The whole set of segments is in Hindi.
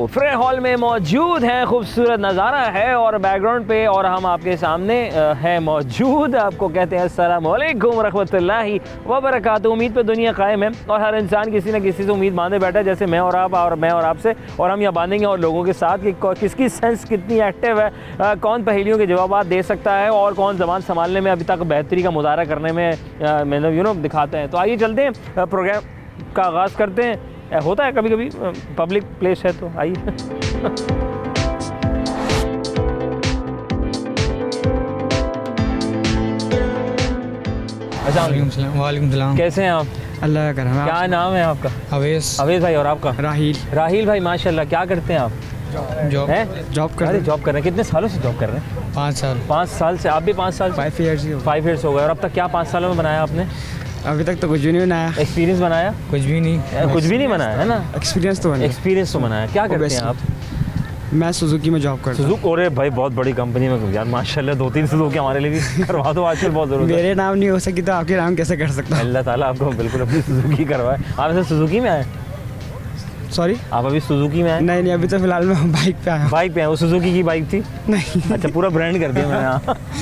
फ्रे हॉल में मौजूद हैं, खूबसूरत नज़ारा है और बैकग्राउंड पे, और हम आपके सामने है मौजूद। आपको कहते हैं अस्सलाम वालेकुम रहमतुल्लाहि व बरकातुहू। उम्मीद पे दुनिया कायम है और हर इंसान किसी न किसी से उम्मीद बांधे बैठा है, जैसे मैं और आप और मैं और आपसे, और हम यहाँ बांधेंगे और लोगों के साथ कि किसकी सेंस कितनी एक्टिव है, कौन पहेलियों के जवाब दे सकता है और कौन ज़बान संभालने में अभी तक बेहतरी का मुजाहरा करने में मतलब दिखाते हैं। तो आइए चलते हैं, प्रोग्राम का आगाज़ करते हैं। होता है कभी कभी, पब्लिक प्लेस है तो आइए। वालेकुम सलाम। कैसे हैं आप? अल्लाह का करम। क्या नाम है आपका? अवेश। अवेश भाई। और आपका? राहिल। राहिल भाई, माशाल्लाह। क्या करते हैं आप? जॉब हैं? जॉब कर अरे रहे हैं। जॉब कर रहे हैं। कितने सालों से जॉब कर रहे हैं? 5 साल। 5 साल से। आप भी 5 साल? 5 ईयर्स ही हो गए। 5 ईयर्स हो गए। और अब तक क्या 5 सालों में बनाया आपने? अभी तक तो कुछ भी नहीं बनाया। एक्सपीरियंस बनाया? कुछ भी नहीं। कुछ भी नहीं बनाया है ना? एक्सपीरियंस तो बना। एक्सपीरियंस तो बनाया। क्या करते हैं आप? मैं सुजुकी में जॉब करता हूँ। सुजुकी? अरे भाई, बहुत बड़ी कंपनी में यार, माशाल्लाह। 2-3 सुजुकी हमारे लिए भी करवा दो, आजकल बहुत ज़रूरत है। मेरे नाम नहीं हो सकी तो आपके नाम कैसे कर सकता हूँ? अल्लाह ताला आपको बिल्कुल अपनी सुजुकी करवाए। आप ऐसे सुजुकी में आए? सॉरी, आप अभी सुजुकी में आए? नहीं, अभी तो फिलहाल मैं बाइक पे आया हूँ। बाइक पे आए? वो सुजुकी की बाइक थी? नहीं। अच्छा, पूरा ब्रांड कर दिया मैंने।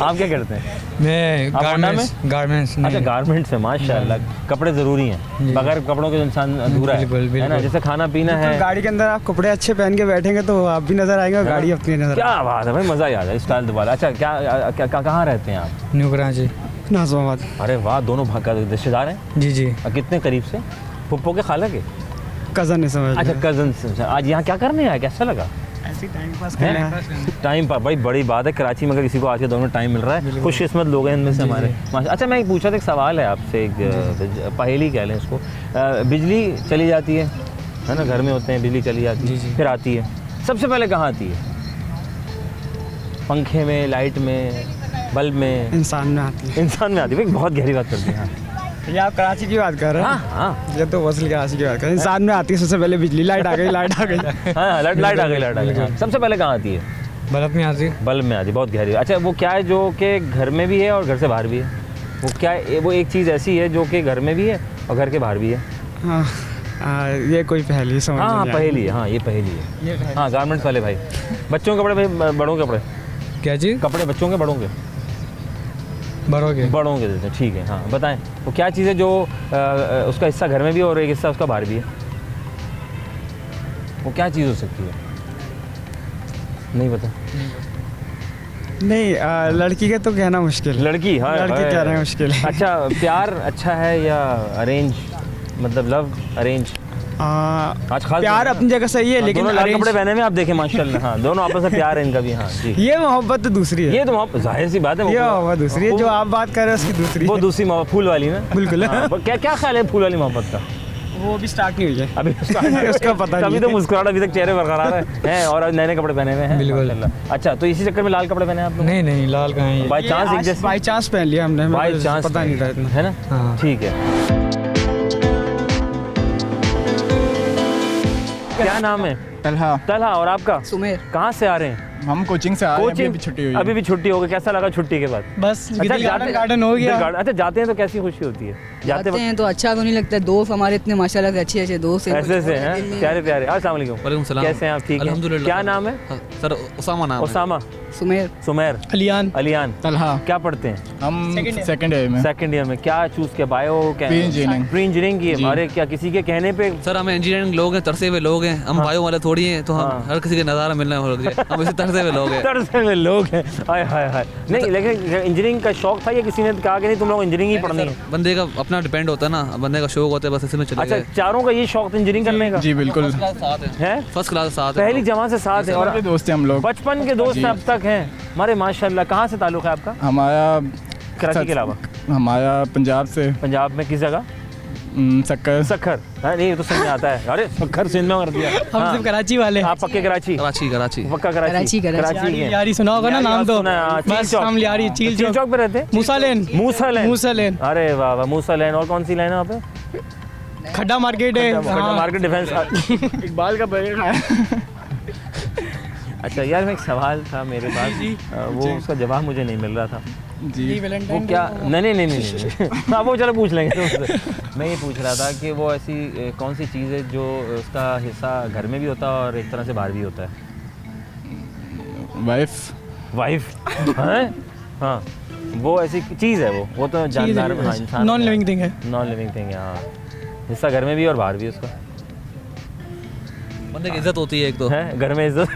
आप क्या करते हैं? मैं गारमेंट्स। अच्छा, गारमेंट्स है। माशाल्लाह, कपड़े ज़रूरी हैं, बगैर कपड़ों के इंसान अधूरा है, बिल्कुल, है ना? जैसे खाना पीना है। गाड़ी के अंदर आप कपड़े अच्छे पहन के बैठेंगे तो आप भी नजर आएंगे और गाड़ी अपनी नजर। क्या बात है भाई, मज़ा ही आ जाए। स्टाइल दोबारा। अच्छा, क्या कहाँ रहते हैं आप? न्यू कराची, नाज़िमाबाद। अरे वाह, दोनों भाग का रिश्तेदार हैं? जी जी। कितने करीब से? फुप्पो के, खाला के? कज़न है, समझ। अच्छा, कज़न से। आज यहाँ क्या करने आया? कैसा लगा? ऐसे टाइम पास करना है। टाइम पास भाई, बड़ी बात है। कराची में अगर किसी को आज के दौर में टाइम मिल रहा है, खुशकिस्मत लोग हैं इनमें से हमारे। अच्छा, मैं पूछा था, एक सवाल है आपसे, एक पहेली कह लें इसको। बिजली चली जाती है ना? घर में होते हैं, बिजली चली जाती है, फिर आती है। सबसे पहले कहाँ आती है? पंखे में, लाइट में, बल्ब में? इंसान में आती है। इंसान में आती है। भाई बहुत गहरी बात करती है। ये आप कराची की बात कर रहे हैं? हाँ, ये तो वसल कराची की बात कर रहे हैं। इंसान में आती है सबसे पहले बिजली। लाइट आ गई। हाँ, लाइट आ गई। सबसे पहले कहाँ आती है? बल्ब में आती है। बल्ब में आती है। बहुत गहरी। अच्छा, वो क्या है जो कि घर में भी है और घर से बाहर भी है? वो क्या है? वो एक चीज़ ऐसी है जो कि घर में भी है और घर के बाहर भी है? ये कोई पहेली समझ नहीं हाँ, आई। पहेली है। हाँ, ये पहेली है। हाँ, गारमेंट्स वाले भाई। बच्चों के कपड़े भाई, बड़ों के कपड़े? क्या चीज़? कपड़े बच्चों के, बड़ों के? बड़ों के देते हैं। ठीक है। हाँ, बताएं वो क्या चीज़ है जो उसका हिस्सा घर में भी है और एक हिस्सा उसका बाहर भी है? वो क्या चीज़ हो सकती है? नहीं पता? नहीं, लड़की के तो कहना मुश्किल है। लड़की? हाँ, लड़की कहना मुश्किल है। अच्छा, प्यार अच्छा है या अरेंज, मतलब लव अरेंज? आज खास प्यार अपनी जगह सही है, लेकिन दोनों लाल कपड़े पहने में आप देखें, माशाल्लाह। हाँ, दोनों आपस में प्यार है इनका भी। हाँ जी। ये मोहब्बत तो दूसरी है। ये तो मोहब्बत जाहिर सी बात है। ये मोहब्बत दूसरी है, जो आप बात कर रहे हैं उसकी दूसरी वो है। दूसरी मोहब्बत, फूल वाली ना? बिल्कुल। हाँ, क्या ख्याल है फूल वाली मोहब्बत का? वो भी स्टार्ट नहीं हुई है अभी उसका पता नहीं अभी तो मुस्कुराहट अभी तक चेहरे बरकरार है और नए नए कपड़े पहने हुए हैं। बिल्कुल। अच्छा, तो इसी चक्कर में लाल कपड़े पहने आप लोग? नहीं, लाल कहाँ है? बाई चांस एक जैसे? बाई चांस पहन लिया हमने, बाई चांस पता नहीं था इतना, है ना? हाँ। ठीक है। क्या नाम है? तलहा। और आपका? सुमेर। कहाँ से आ रहे हैं? हम कोचिंग से आ रहे हैं। कोचिंग? अभी छुट्टी हुई है। अभी भी छुट्टी हो गई। कैसा लगा छुट्टी के बाद? बस अच्छा, गार्डन हो गया। अच्छा, जाते हैं तो कैसी खुशी होती है? जाते हैं तो अच्छा तो नहीं लगता। दोस्त हमारे इतने माशाल्लाह से अच्छे दोस्त हैं। ऐसे से हैं, प्यारे प्यारे। अस्सलाम वालेकुम। वालेकुम सलाम। कैसे हैं आप? ठीक हैं? अल्हम्दुलिल्लाह। क्या नाम है? सर उसामा नाम है। उसामा। सुमेर। अलियान। तलहा। क्या पढ़ते हैं? हम सेकंड ईयर में। सेकंड ईयर में। क्या चूज किया? बायो? क्या? Pre engineering. प्री इंजीनियरिंग की? अरे क्या किसी के कहने पे? सर हमें इंजीनियरिंग लोग हैं, तरसे हुए लोग हैं। हम बायो वाले थोड़ी हैं, तो हम हर किसी के नज़ारा मिलना हो रहा है। हम इसी तरसे हुए लोग हैं। तरसे में लोग हैं। हाय हाय हाय। नहीं, लेकिन इंजीनियरिंग का शौक था या किसी ने कहा कि नहीं तुम लोग इंजीनियरिंग ही पढ़नी है? बंदे का अपना डिपेंड होता है ना, बंदे का शौक होता है, बस इसी में चले अच्छा, गए। चारों का ये शौक था इंजीनियरिंग करने का? जी बिल्कुल। है फर्स्ट क्लास साथ पहली जमा से साथ है और दोस्त हैं हम लोग। बचपन के दोस्त हैं अब तक हैं हमारे, माशाल्लाह। कहाँ से ताल्लुक है आपका? हमारा कराची के अलावा? हमारा पंजाब से। पंजाब में किस जगह? सक्कर। सखर? नहीं, ये तो समझ में आता है। अरे सखर सिंध में कर दिया। हम सिर्फ कराची वाले। आप पक्के कराची? कराची पक्का कराची के। यारी सुना होगा ना नाम तो? चील बस चौक। हम यारी चील चौक पे रहते हैं? मूसा लेन। अरे वाह वाह, मूसा लेन। और कौन सी लाइन है वहाँ पे? खड्डा मार्केट है। Market defence. इकबाल का बगल है। अच्छा यार, मैं एक सवाल था मेरे पास, वो उसका जवाब मुझे नहीं मिल रहा था। जी वो क्या, नहीं हाँ वो चलो पूछ लेंगे तुमसे। मैं ये पूछ रहा था कि वो ऐसी कौन सी चीज़ है जो उसका हिस्सा घर में भी होता है और एक तरह से बाहर भी होता है? वाइफ हाँ हाँ, वो ऐसी चीज़ है, वो तो जानदार इंसान, नॉन लिविंग थिंग है। नॉन लिविंग थिंग है हाँ, हिस्सा घर में भी और बाहर भी उसका बंदे की इज्जत होती है एक तो है, घर में इज्जत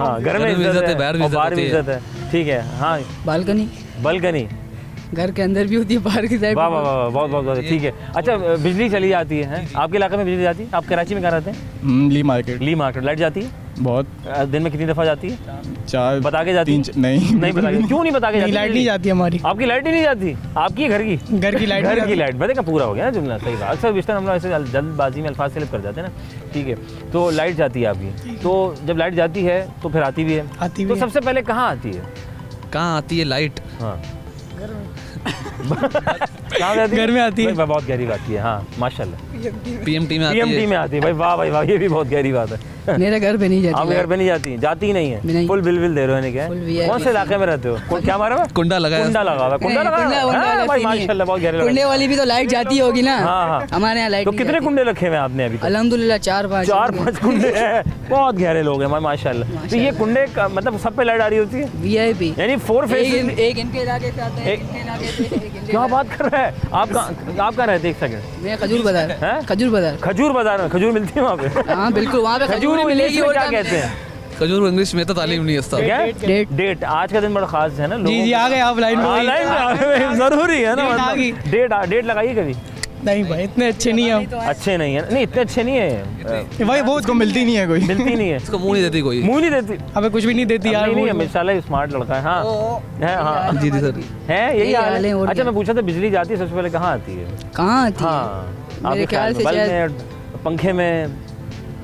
हाँ घर में इज्जत है, बाहर भी इज्जत है, ठीक है हाँ। बालकनी, बालकनी घर के अंदर भी होती है, बाहर की साइड। वाह वाह वाह, बहुत बहुत बहुत ठीक है। अच्छा बिजली चली जाती है आपके इलाके में, बिजली जाती है? आप कराची में कहाँ रहते हैं? ली मार्केट। ली मार्केट। लाइट जाती है बहुत। दिन में कितनी दफ़ा जाती है? 4 बता के जाती है? नहीं बता के, क्यों नहीं बता के जाती? लाइट नहीं जाती हमारी। आपकी लाइट ही नहीं जाती? आपकी घर की लाइट, घर की लाइट। बताए पूरा हो गया ना जुमला, सही बात। अक्सर विस्तार हम लोग ऐसे जल्दबाजी में अल्फाज सेलेक्ट कर जाते हैं ना, ठीक है। तो लाइट जाती है आपकी, तो जब लाइट जाती है तो फिर आती भी है, तो सबसे पहले कहाँ आती है? कहाँ आती है लाइट? हाँ कहाँ जाती है? घर में आती है। भाई बहुत गहरी बात है हाँ, माशाल्लाह। पीएमटी में आती पीएमटी है। में आती है भाई, वाह भाई वाह, ये भी बहुत गहरी बात है। मेरे घर पे नहीं जाती। आपके घर पे नहीं जाती? जाती ही नहीं है? नहीं। फुल बिल दे रहे हो क्या? Full VIP। कौन से इलाके में रहते हो? क्या मारा हुआ? कुंडा लगाया। कुंडा लगा हुआ, कुंडा लगा हुआ है भाई, माशाल्लाह बहुत गहरे कुंडे वाली भी तो लाइट जाती होगी ना। हाँ। हमारे यहाँ लाइट तो नहीं कितने जाती। कुंडे रखे हुए हैं आपने अभी? अल्हम्दुलिल्लाह 4-5 कुंडे हैं, बहुत गहरे लोग हैं माशाल्लाह। तो ये कुंडे का मतलब सब पे लाइट आ रही होती है? VIP। यानी 4 फेस। एक इनके इलाके से आता है, एक इनके इलाके से, एक इनके क्या बात कर रहा है? आप कहाँ रहते? एक सेकंड। मैं खजूर बाजार। हैं? खजूर बाजार। खजूर बाजार में खजूर मिलती है वहाँ पे? हाँ बिल्कुल, वहाँ पे खजूर मिलेगी। क्या कहते हैं? खजूर इंग्लिश में तो तालीम नहीं है। क्या? डेट। डेट। आज का दिन बड़ा खास है ना लोगों जी आ गए आप लाइन हाँ, लाइन में जरूरी है ना, डेट आ मतलब डेट लगाइए कभी। नहीं भाई इतने अच्छे नहीं है। अच्छे नहीं है, नहीं इतने अच्छे नहीं है भाई वो उसको मिलती नहीं है कोई। मिलती नहीं है, इसको मुंह नहीं देती कोई। मुंह नहीं देती। हमें कुछ भी नहीं देती यार। नहीं नहीं, माशाल्लाह स्मार्ट लड़का है हाँ है हाँ जी जी सर। है, यही हाल है। और अच्छा मैं पूछा था बिजली जाती है सबसे पहले कहाँ आती है? कहाँ आती है? हाँ मेरे ख्याल से बल्ब शायद में, पंखे में,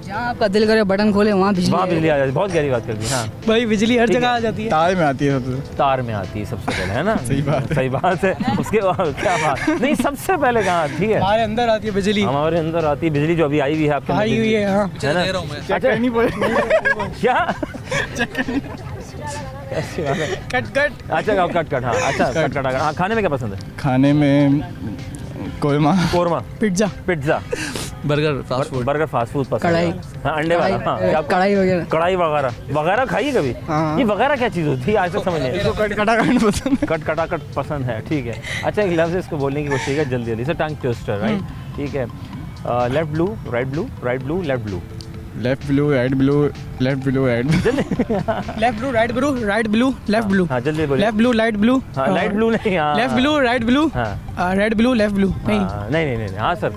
जहाँ आपका दिल करे बटन खोले वहाँ बिजली आ जाती है। बहुत गहरी बात कर दी हाँ। भाई बिजली हर जगह आ जाती है। तार में आती है सबसे। तार में आती है सबसे पहले, है ना? सही बात है। उसके बाद क्या बात नहीं, सबसे पहले कहाँ आती है? हमारे अंदर आती है बिजली। हमारे अंदर आती है बिजली, जो अभी आई हुई है आपके आई हुई है हाँ। चल दे रहा हूँ मैं। अच्छा क्या कट अच्छा कट हाँ, अच्छा कट हाँ। खाने में क्या पसंद है? खाने में korma, pizza burger fast food. Burger fast food पसंद कढ़ाई। है हाँ, अंडे वाला हाँ, क्या कढ़ाई वगैरह। कढ़ाई वगैरह खाइए कभी? हाँ। ये वगैरह क्या चीज़ होती है आज तक समझ नहीं आई। कट पसंद है, ठीक है। अच्छा एक लफ्ज़ इसको बोलने की कोशिश है जल्दी से, टंग ट्विस्टर राइट, ठीक है। Left blue right blue, right blue left blue, left blue right blue, left blue right blue, left blue right blue, right blue left blue. हाँ जल्दी बोलिए। Left blue light blue. हाँ लाइट ब्लू नहीं, हाँ लेफ्ट ब्लू राइट ब्लू, हाँ रेड ब्लू लेफ्ट ब्लू। नहीं हाँ sir.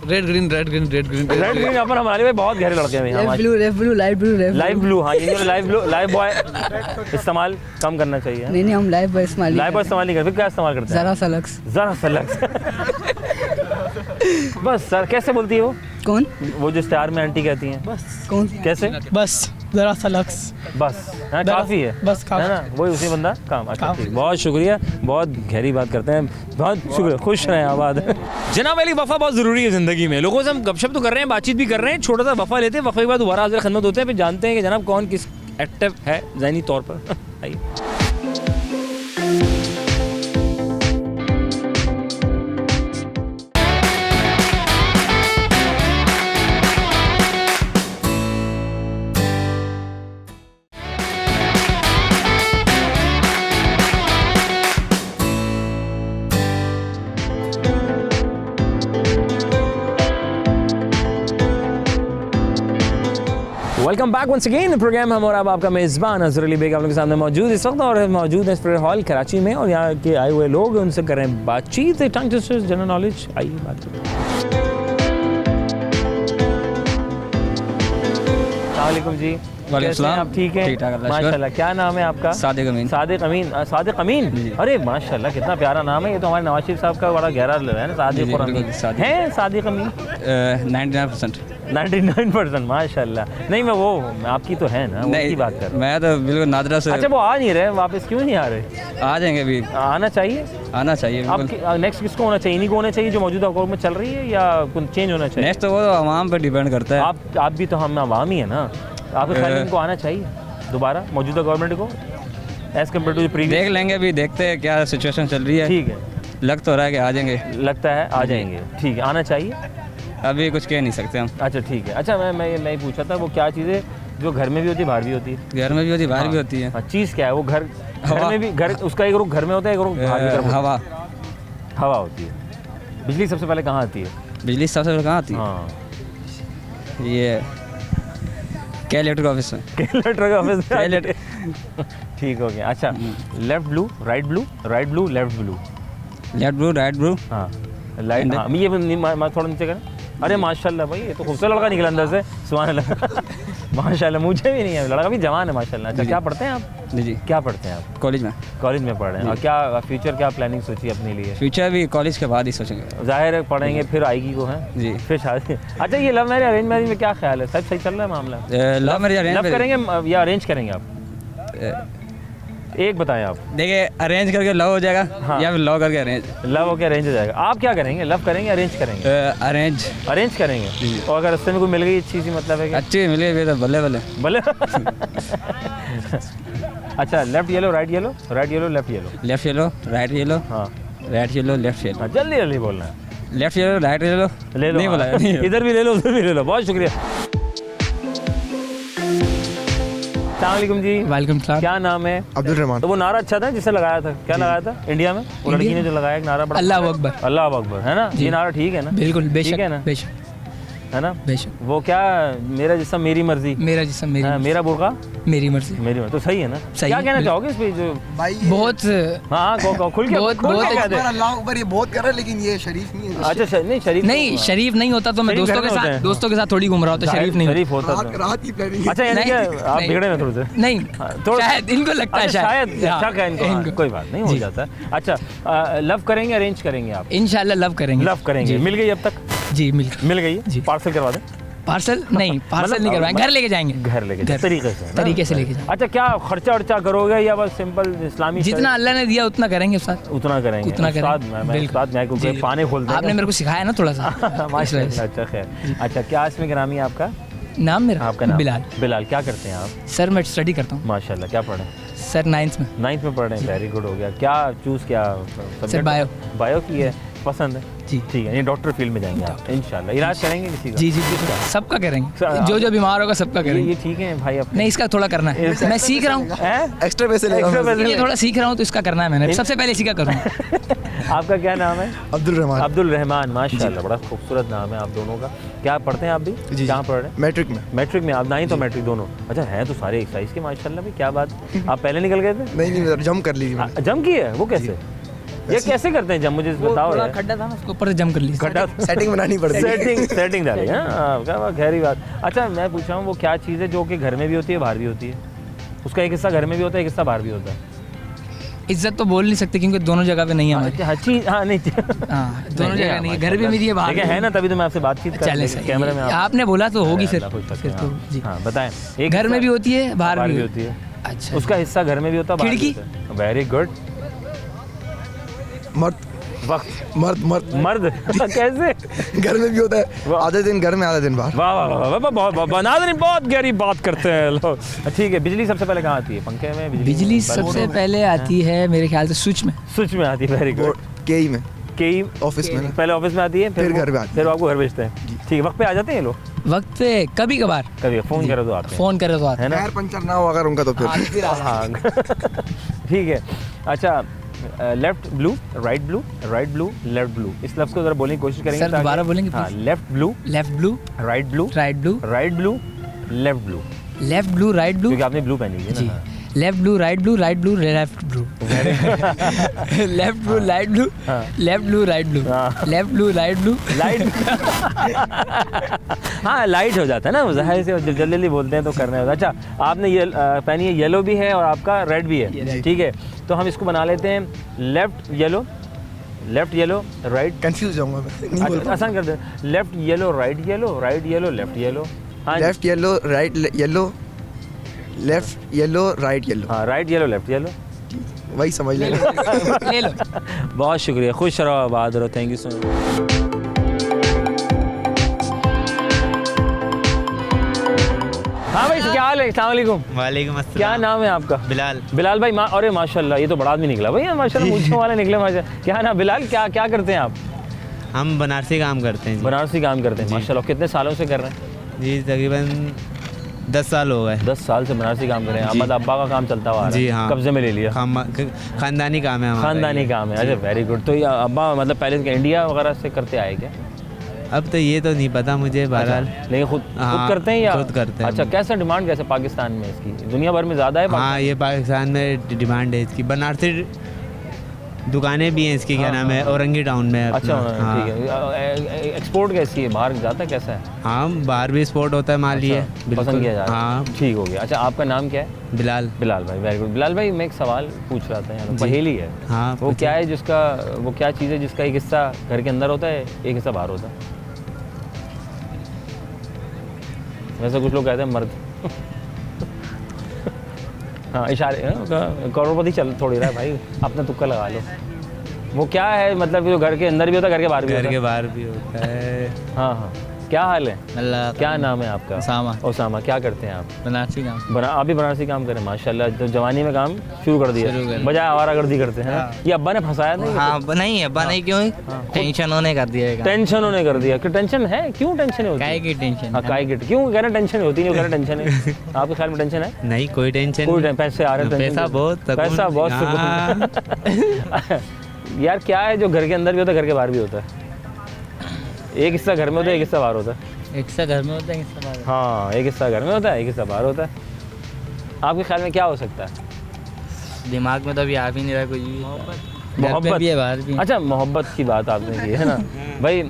Red green red green red green red green अपन हमारे भाई बहुत गहरे लड़के हैं left blue light blue live blue हाँ, ये लाइव बॉय इस्तेमाल कम करना चाहिए। नहीं हम लाइव बॉय इस्तेमाल नहीं करते, फिर क्या इस्तेमाल करते हैं? जरा सा लक्स बस सर। कैसे बोलती है वो? कौन? वो जो स्टार में आंटी कहती हैं, कौन सी? कैसे? बस जरा सा लक्स, बस हाँ काफ़ी है, बस काफी है ना? वही उसी बंदा काम। अच्छा ठीक, बहुत शुक्रिया, बहुत गहरी बात करते हैं, बहुत शुक्रिया, खुश रहें, आबाद है। जनाब अली, वफ़ा बहुत ज़रूरी है ज़िंदगी में। लोगों से हम गपशप तो कर रहे हैं, बातचीत भी कर रहे हैं, छोटा सा वफ़ा लेते हैं, वफ़े के बाद दोबारा हाज़िर खिदमत होते हैं, फिर जानते हैं कि जनाब कौन किस एक्टिव है ज़हनी तौर पर। आइए। Welcome back once again program. हम और अब आपका मेज़बान अज़हर अली बेग आप लोगों के सामने मौजूद इस वक्त, और मौजूद है स्पिरिट हॉल कराची में, और यहाँ के आए हुए लोग उनसे करें बातचीत, टंग ट्विस्टर्स, जनरल नॉलेज। आइए बात करें। अस्सलाम जी। कैसे हैं आप? ठीक है माशाल्लाह। क्या नाम है आपका? सादिक अमीन। सादिक अमीन। अरे माशाल्लाह कितना प्यारा नाम है, ये तो हमारे नवाज शरीफ साहब का बड़ा गहरा है ना, सादिक अमीन है। सादिक अमीन 99% माशाल्लाह। नहीं मैं आपकी तो है ना, उसकी बात कर। मैं तो बिल्कुल नादरा से। अच्छा वो आ नहीं रहे वापस, क्यों नहीं आ रहे? आ जाएंगे अभी। आना चाहिए आप। नेक्स्ट किसको होना चाहिए? इन्हीं को होना चाहिए जो मौजूदा हुकूमत चल रही है, या कुछ चेंज होना चाहिए? नेक्स्ट तो वो आवाम पर डिपेंड करता है। आप भी तो हम आवाम ही है ना, आपके ख्याल में इनको आना चाहिए दोबारा मौजूदा गवर्नमेंट को? As compared to previous? देख लेंगे, अभी देखते हैं क्या सिचुएशन चल रही है। ठीक है, लग तो रहा है कि आ जाएंगे। लगता है आ जाएंगे। ठीक है, आना चाहिए। अभी कुछ कह नहीं सकते हम। अच्छा ठीक है। अच्छा मैं पूछा था वो क्या चीज़ है जो घर में भी होती है बाहर भी होती है? घर में भी होती है, बाहर भी होती है। हाँ, चीज़ क्या है वो? घर हवा। में भी, घर उसका एक रुख घर में होता है, एक रुख बाहर की तरफ होता है। हवा। हवा होती है। बिजली सबसे पहले कहाँ आती है? बिजली सबसे पहले कहाँ आती है? हाँ ये क्या इलेक्ट्रिक ऑफिस में। इलेक्ट्रिक ऑफिस में। ठीक हो गया। अच्छा, left blue, right blue, right blue, left blue. Left blue, right blue. हाँ लाइट। हाँ ये थोड़ा नीचे करें। अरे माशाल्लाह भाई, ये तो खूबसूरत लड़का निकला अंदर से। सुभान अल्लाह। माशाल्लाह, मुझे भी नहीं है, लड़का भी जवान है माशाल्लाह। अच्छा, क्या पढ़ते हैं आप? जी। क्या पढ़ते हैं आप? कॉलेज में। कॉलेज में पढ़ रहे हैं। और क्या फ्यूचर, क्या प्लानिंग सोची है अपने लिए? फ्यूचर भी कॉलेज के बाद ही सोचेंगे। जाहिर है पढ़ेंगे फिर आएगी को है जी। फिर शादी। अच्छा, ये लव मैरिज अरेंज मैरिज में क्या ख्याल है? सब सही चल रहा है मामला? लव मैरिज लव अरेंज करेंगे या अरेंज करेंगे आप? एक बताएं आप। देखिए, अरेंज करके लव हो जाएगा। हाँ। या फिर लव करके अरेंज। लव हो के अरेंज हो जाएगा। आप क्या करेंगे? लव करेंगे अरेंज करेंगे? अरेंज। अरेंज करेंगे। और अगर रास्ते में कोई मिल गई अच्छी सी, मतलब है कि अच्छी मिल गई तो बल्ले बल्ले। भले। अच्छा, left yellow, right yellow, right yellow, left yellow. Left yellow, right yellow, हाँ राइट येलो, लेफ्ट येलो। हाँ, जल्दी जल्दी बोलना है। Left yellow, right yellow. ले लो। नहीं बोला हाँ। नहीं। इधर भी ले लो, उधर भी ले लो। बहुत शुक्रिया। अस्सलामुअलैकुम जी। वेलकम सलाम। क्या नाम है? अब्दुल रहमान। तो वो नारा अच्छा था जिसने लगाया था, क्या लगाया था इंडिया में? वो लड़की ने जो लगाया एक नारा, बड़ा अल्लाह अकबर। अल्लाह अकबर, है ना? ये नारा ठीक है ना? बिल्कुल, ठीक है ना? बेशक बेशक है ना? बेशक। वो क्या, मेरा जिसम मेरी मर्जी, मेरा जिस्म मेरी हाँ, मेरा बुर्का मेरी मर्जी। मेरी मर्जी। तो सही है ना? सही क्या है, कहना बिल्कुल। चाहोगे इस पे जो? बहुत हाँ खुल के बहुत- खुल के बहुत- कह दे। अल्लाह अकबर ये बहुत कर रहा है, लेकिन ये शरीफ नहीं है। अच्छा नहीं, शरीफ नहीं, शरीफ नहीं होता तो मैं शरीफ दोस्तों घर के में होते साथ हैं। दोस्तों के साथ थोड़ी घूम रहा होता, शरीफ नहीं शरीफ होता तो। रात की प्लानिंग। अच्छा यानी नहीं, कि आप नहीं। बिगड़े में थोड़े से? नहीं, थोड़ा- शायद इनको लगता है अच्छा, शायद हाँ, शक है इनको। हाँ, कोई बात नहीं, हो जी। जाता है। अच्छा, लव करेंगे अरेंज करेंगे आप? इंशाल्लाह लव करेंगे। लव करेंगे। जी। मिल गई अब तक? जी मिल गई? जी। पार्सल करवा दें? पार्सल नहीं, पार्सल मतलब- नहीं करवाएंगे, घर लेके जाएंगे। घर लेके घर। तरीके से, है ना? तरीके से लेके जाएंगे। अच्छा, क्या खर्चा वर्चा करोगे या बस सिंपल इस्लामी जितना अल्लाह ने दिया उतना करेंगे साथ। उतना करेंगे? उतना करेंगे। उस्ताद, मैं बिल्कुल। उस्ताद, मैं क्योंकि जी। पाने खोल देंगे। आपने मेरे को सिखाया ना थोड़ा सा। इस वजह से। अच्छा खैर। अच्छा, क्या इसमें गिरामी है आपका? नाम मेरा आपका नाम? बिलाल। बिलाल। क्या करते हैं आप? सर मैं स्टडी करता हूँ माशाल्लाह। क्या पढ़े? सर 9th में। 9th में पढ़ रहे हैं। वेरी गुड, हो गया। क्या चूज़ किया? Sir bio. बायो की है, पसंद है? जी। ठीक है, ये डॉक्टर फील्ड में जाएंगे आप इंशाल्लाह। इलाज करेंगे किसी का? जी जी बिल्कुल, सबका करेंगे, सर, जो जो बीमार होगा सबका ये करेंगे। ठीक है भाई अपने। नहीं, इसका थोड़ा करना है, मैं सीख रहा हूँ। एक्स्ट्रा पैसे ले Extra पैसे ये थोड़ा सीख रहा हूँ तो इसका करना है मैंने, सबसे पहले इसी का करूँ। आपका क्या नाम है? अब्दुल रहमान। अब्दुल रहमान। माशाल्लाह, बड़ा खूबसूरत नाम है आप दोनों का। क्या पढ़ते हैं आप भी? जी। कहाँ पढ़ रहे हैं? मैट्रिक में। मैट्रिक में आप? 9th और मैट्रिक दोनों? अच्छा, हैं तो सारे एक्साइज के माशाल्लाह भी। क्या बात, आप पहले निकल गए थे? नहीं जम कर लीजिए। जम की है वो कैसे? ये कैसे करते हैं जम, मुझे बताओ यार। खड्डा था ना, उसके ऊपर से जम कर ली। खड्डा सेटिंग बनानी पड़ती है। सेटिंग डाली है। क्या गहरी बात। अच्छा, मैं पूछ रहा हूँ वो क्या चीज़ है जो कि घर में भी होती है बाहर भी होती है? उसका एक हिस्सा घर में भी होता है, एक हिस्सा बाहर भी होता है। इज्जत तो बोल नहीं सकते क्योंकि दोनों जगह पे नहीं है हमारी। हर चीज़, हाँ नहीं हाँ, दोनों जगह नहीं है, घर भी मेरी है, बाहर लेकिन है ना, तभी तो मैं आपसे बातचीत कर चले रहा हूँ कैमरे में। आपने बोला तो होगी फिर फिर तो जी। हाँ बताएं। एक घर में भी होती है, बाहर भी होती है। अच्छा, उसका हिस्सा घर में भी होता है, बाहर भी खिड़की? होता है। Very good. मर्द वक्त। मर्द मर्द। कैसे? घर में भी होता है, आधे दिन घर में आधे दिन बाहर। वाह वाह वाह वाह, बहुत बना देनी, बहुत गहरी बात करते हैं लोग। ठीक है, बिजली सबसे पहले कहाँ आती है? पंखे में? बिजली सबसे पहले आती है मेरे ख्याल से स्विच में। स्विच में आती है। Very good. केई में, कई ऑफिस में। पहले ऑफिस में आती है, फिर घर पे आती है। फिर आपको घर भेजते हैं। ठीक है, वक्त पे आ जाते हैं ये लोग? वक्त पे कभी कभार कभी फोन करो तो आते हैं, फोन करे तो आते है ना? टायर पंचर ना हो अगर उनका तो फिर हाँ। ठीक है। अच्छा, left blue, right blue, right blue, left blue, इस लफ्ज़ को जरा बोलने की कोशिश करेंगे। सर, दोबारा बोलेंगे हाँ, please? Left blue, left blue, right blue, right blue, right blue, left blue, left blue, right blue, क्योंकि आपने ब्लू पहनी हुई है जी। ना। Left blue, right blue, right blue, left blue, left blue, right blue, left blue, right blue, हाँ। Left blue, right blue, light. हाँ, लाइट हो जाता है ना, जाहिर से जल्दी जल्दी बोलते हैं तो करना होता है। अच्छा, आपने ये पहनी है, येलो भी है और आपका रेड भी है। ठीक है, तो हम इसको बना लेते हैं left yellow, left yellow, right. Confuse जाऊंगा मैं, नहीं बोल अच्छा, आसान कर दे। Left yellow, right yellow, right yellow, left yellow. हाँ जी। Left yellow right yellow, left yellow right yellow, हाँ, राइट येलो, लेफ्ट येलो। वही समझ ले। ले लो। बहुत शुक्रिया, खुश रहो, आबाद रहो, थैंक यू सो मच। हाँ भाई, क्या हाल है? अस्सलाम वालेकुम। वालेकुम अस्सलाम। क्या नाम है आपका? बिलाल। बिलाल भाई, अरे माशाल्लाह, ये तो बड़ा आदमी निकला भाई, माशाल्लाह मूंछों वाला निकले माशाल्लाह। क्या नाम बिलाल, क्या क्या करते हैं आप? हम बनारसी काम करते हैं जी। बनारसी काम करते हैं, माशाल्लाह। कितने सालों से कर रहे हैं? जी तकरीबन 10 साल हो गए। 10 साल से बनारसी काम कर रहे हैं। जी। मतलब अब्बा का काम चलता हुआ आ रहा है। जी हाँ। कब्जे में ले लिया। खानदानी काम है हमारा। खानदानी काम है, अच्छा वेरी गुड। तो ये अब्बा मतलब पहले इंडिया वगैरह से करते आए क्या? अब तो ये तो नहीं पता मुझे, बहरहाल। लेकिन खुद हाँ, करते हैं या खुद करते हैं। अच्छा, कैसा डिमांड कैसे पाकिस्तान में इसकी? दुनिया भर में ज़्यादा है? हाँ, ये पाकिस्तान में डिमांड है इसकी। बनारसी दुकानें भी हैं इसकी, क्या नाम है, औरंगी टाउन में। अच्छा, हाँ। ठीक है। एक्सपोर्ट कैसी है, बाहर जाता है कैसा है? हाँ, बाहर भी एक्सपोर्ट होता है माल। ये अच्छा, पसंद किया जा रहा है। हाँ, ठीक हो गया। अच्छा, आपका नाम क्या है? बिलाल। बिलाल भाई, वेरी गुड। बिलाल भाई, मैं एक सवाल पूछ रहा था यार, पहेली है। हाँ, वो क्या है जिसका, वो क्या चीज़ है जिसका एक हिस्सा घर के अंदर होता है, एक हिस्सा बाहर होता है? वैसे कुछ लोग कहते हैं मर्द। हाँ, इशारे, करोड़पति चल थोड़ी रहा है भाई, अपना तुक्का लगा लो। वो क्या है मतलब, जो घर के अंदर भी होता है, घर के बाहर भी होता है? घर के बाहर भी होता है। हाँ हाँ। क्या हाल है? अल्लाह। क्या नाम है आपका? उसामा। उसामा। क्या करते हैं आप? बनारसी काम। आप भी बनारसी काम करें, माशाल्लाह। तो जवानी में काम शुरू कर दिया, बजाय आवारागर्दी करते हैं। ये अब्बा ने फंसाया नहीं? हाँ नहीं अब्बा नहीं, क्यों टेंशन होने कर दिया। टेंशन होने कर दिया? कि टेंशन है? क्यों टेंशन होती है? काय की टेंशन? हाँ, काय की। क्यों कह रहे टेंशन होती नहीं? कह रहे टेंशन है। आपके ख्याल में टेंशन है? नहीं, कोई टेंशन कोई नहीं। पैसे आ रहे हैं, पैसा बहुत, पैसा बहुत। हाँ। यार क्या है जो घर के अंदर भी होता है, घर के बाहर भी होता है? एक हिस्सा घर में होता है, एक हिस्सा बाहर होता है। एक हिस्सा घर में होता है, एक हिस्सा बाहर। हाँ, एक हिस्सा घर में होता है, एक हिस्सा बाहर होता है। आपके ख्याल में क्या हो सकता है? दिमाग में तो अभी आ भी नहीं रहा कुछ भी। मोहब्बत भी है, बाहर भी। अच्छा, मोहब्बत की बात आपने की है ना भाई।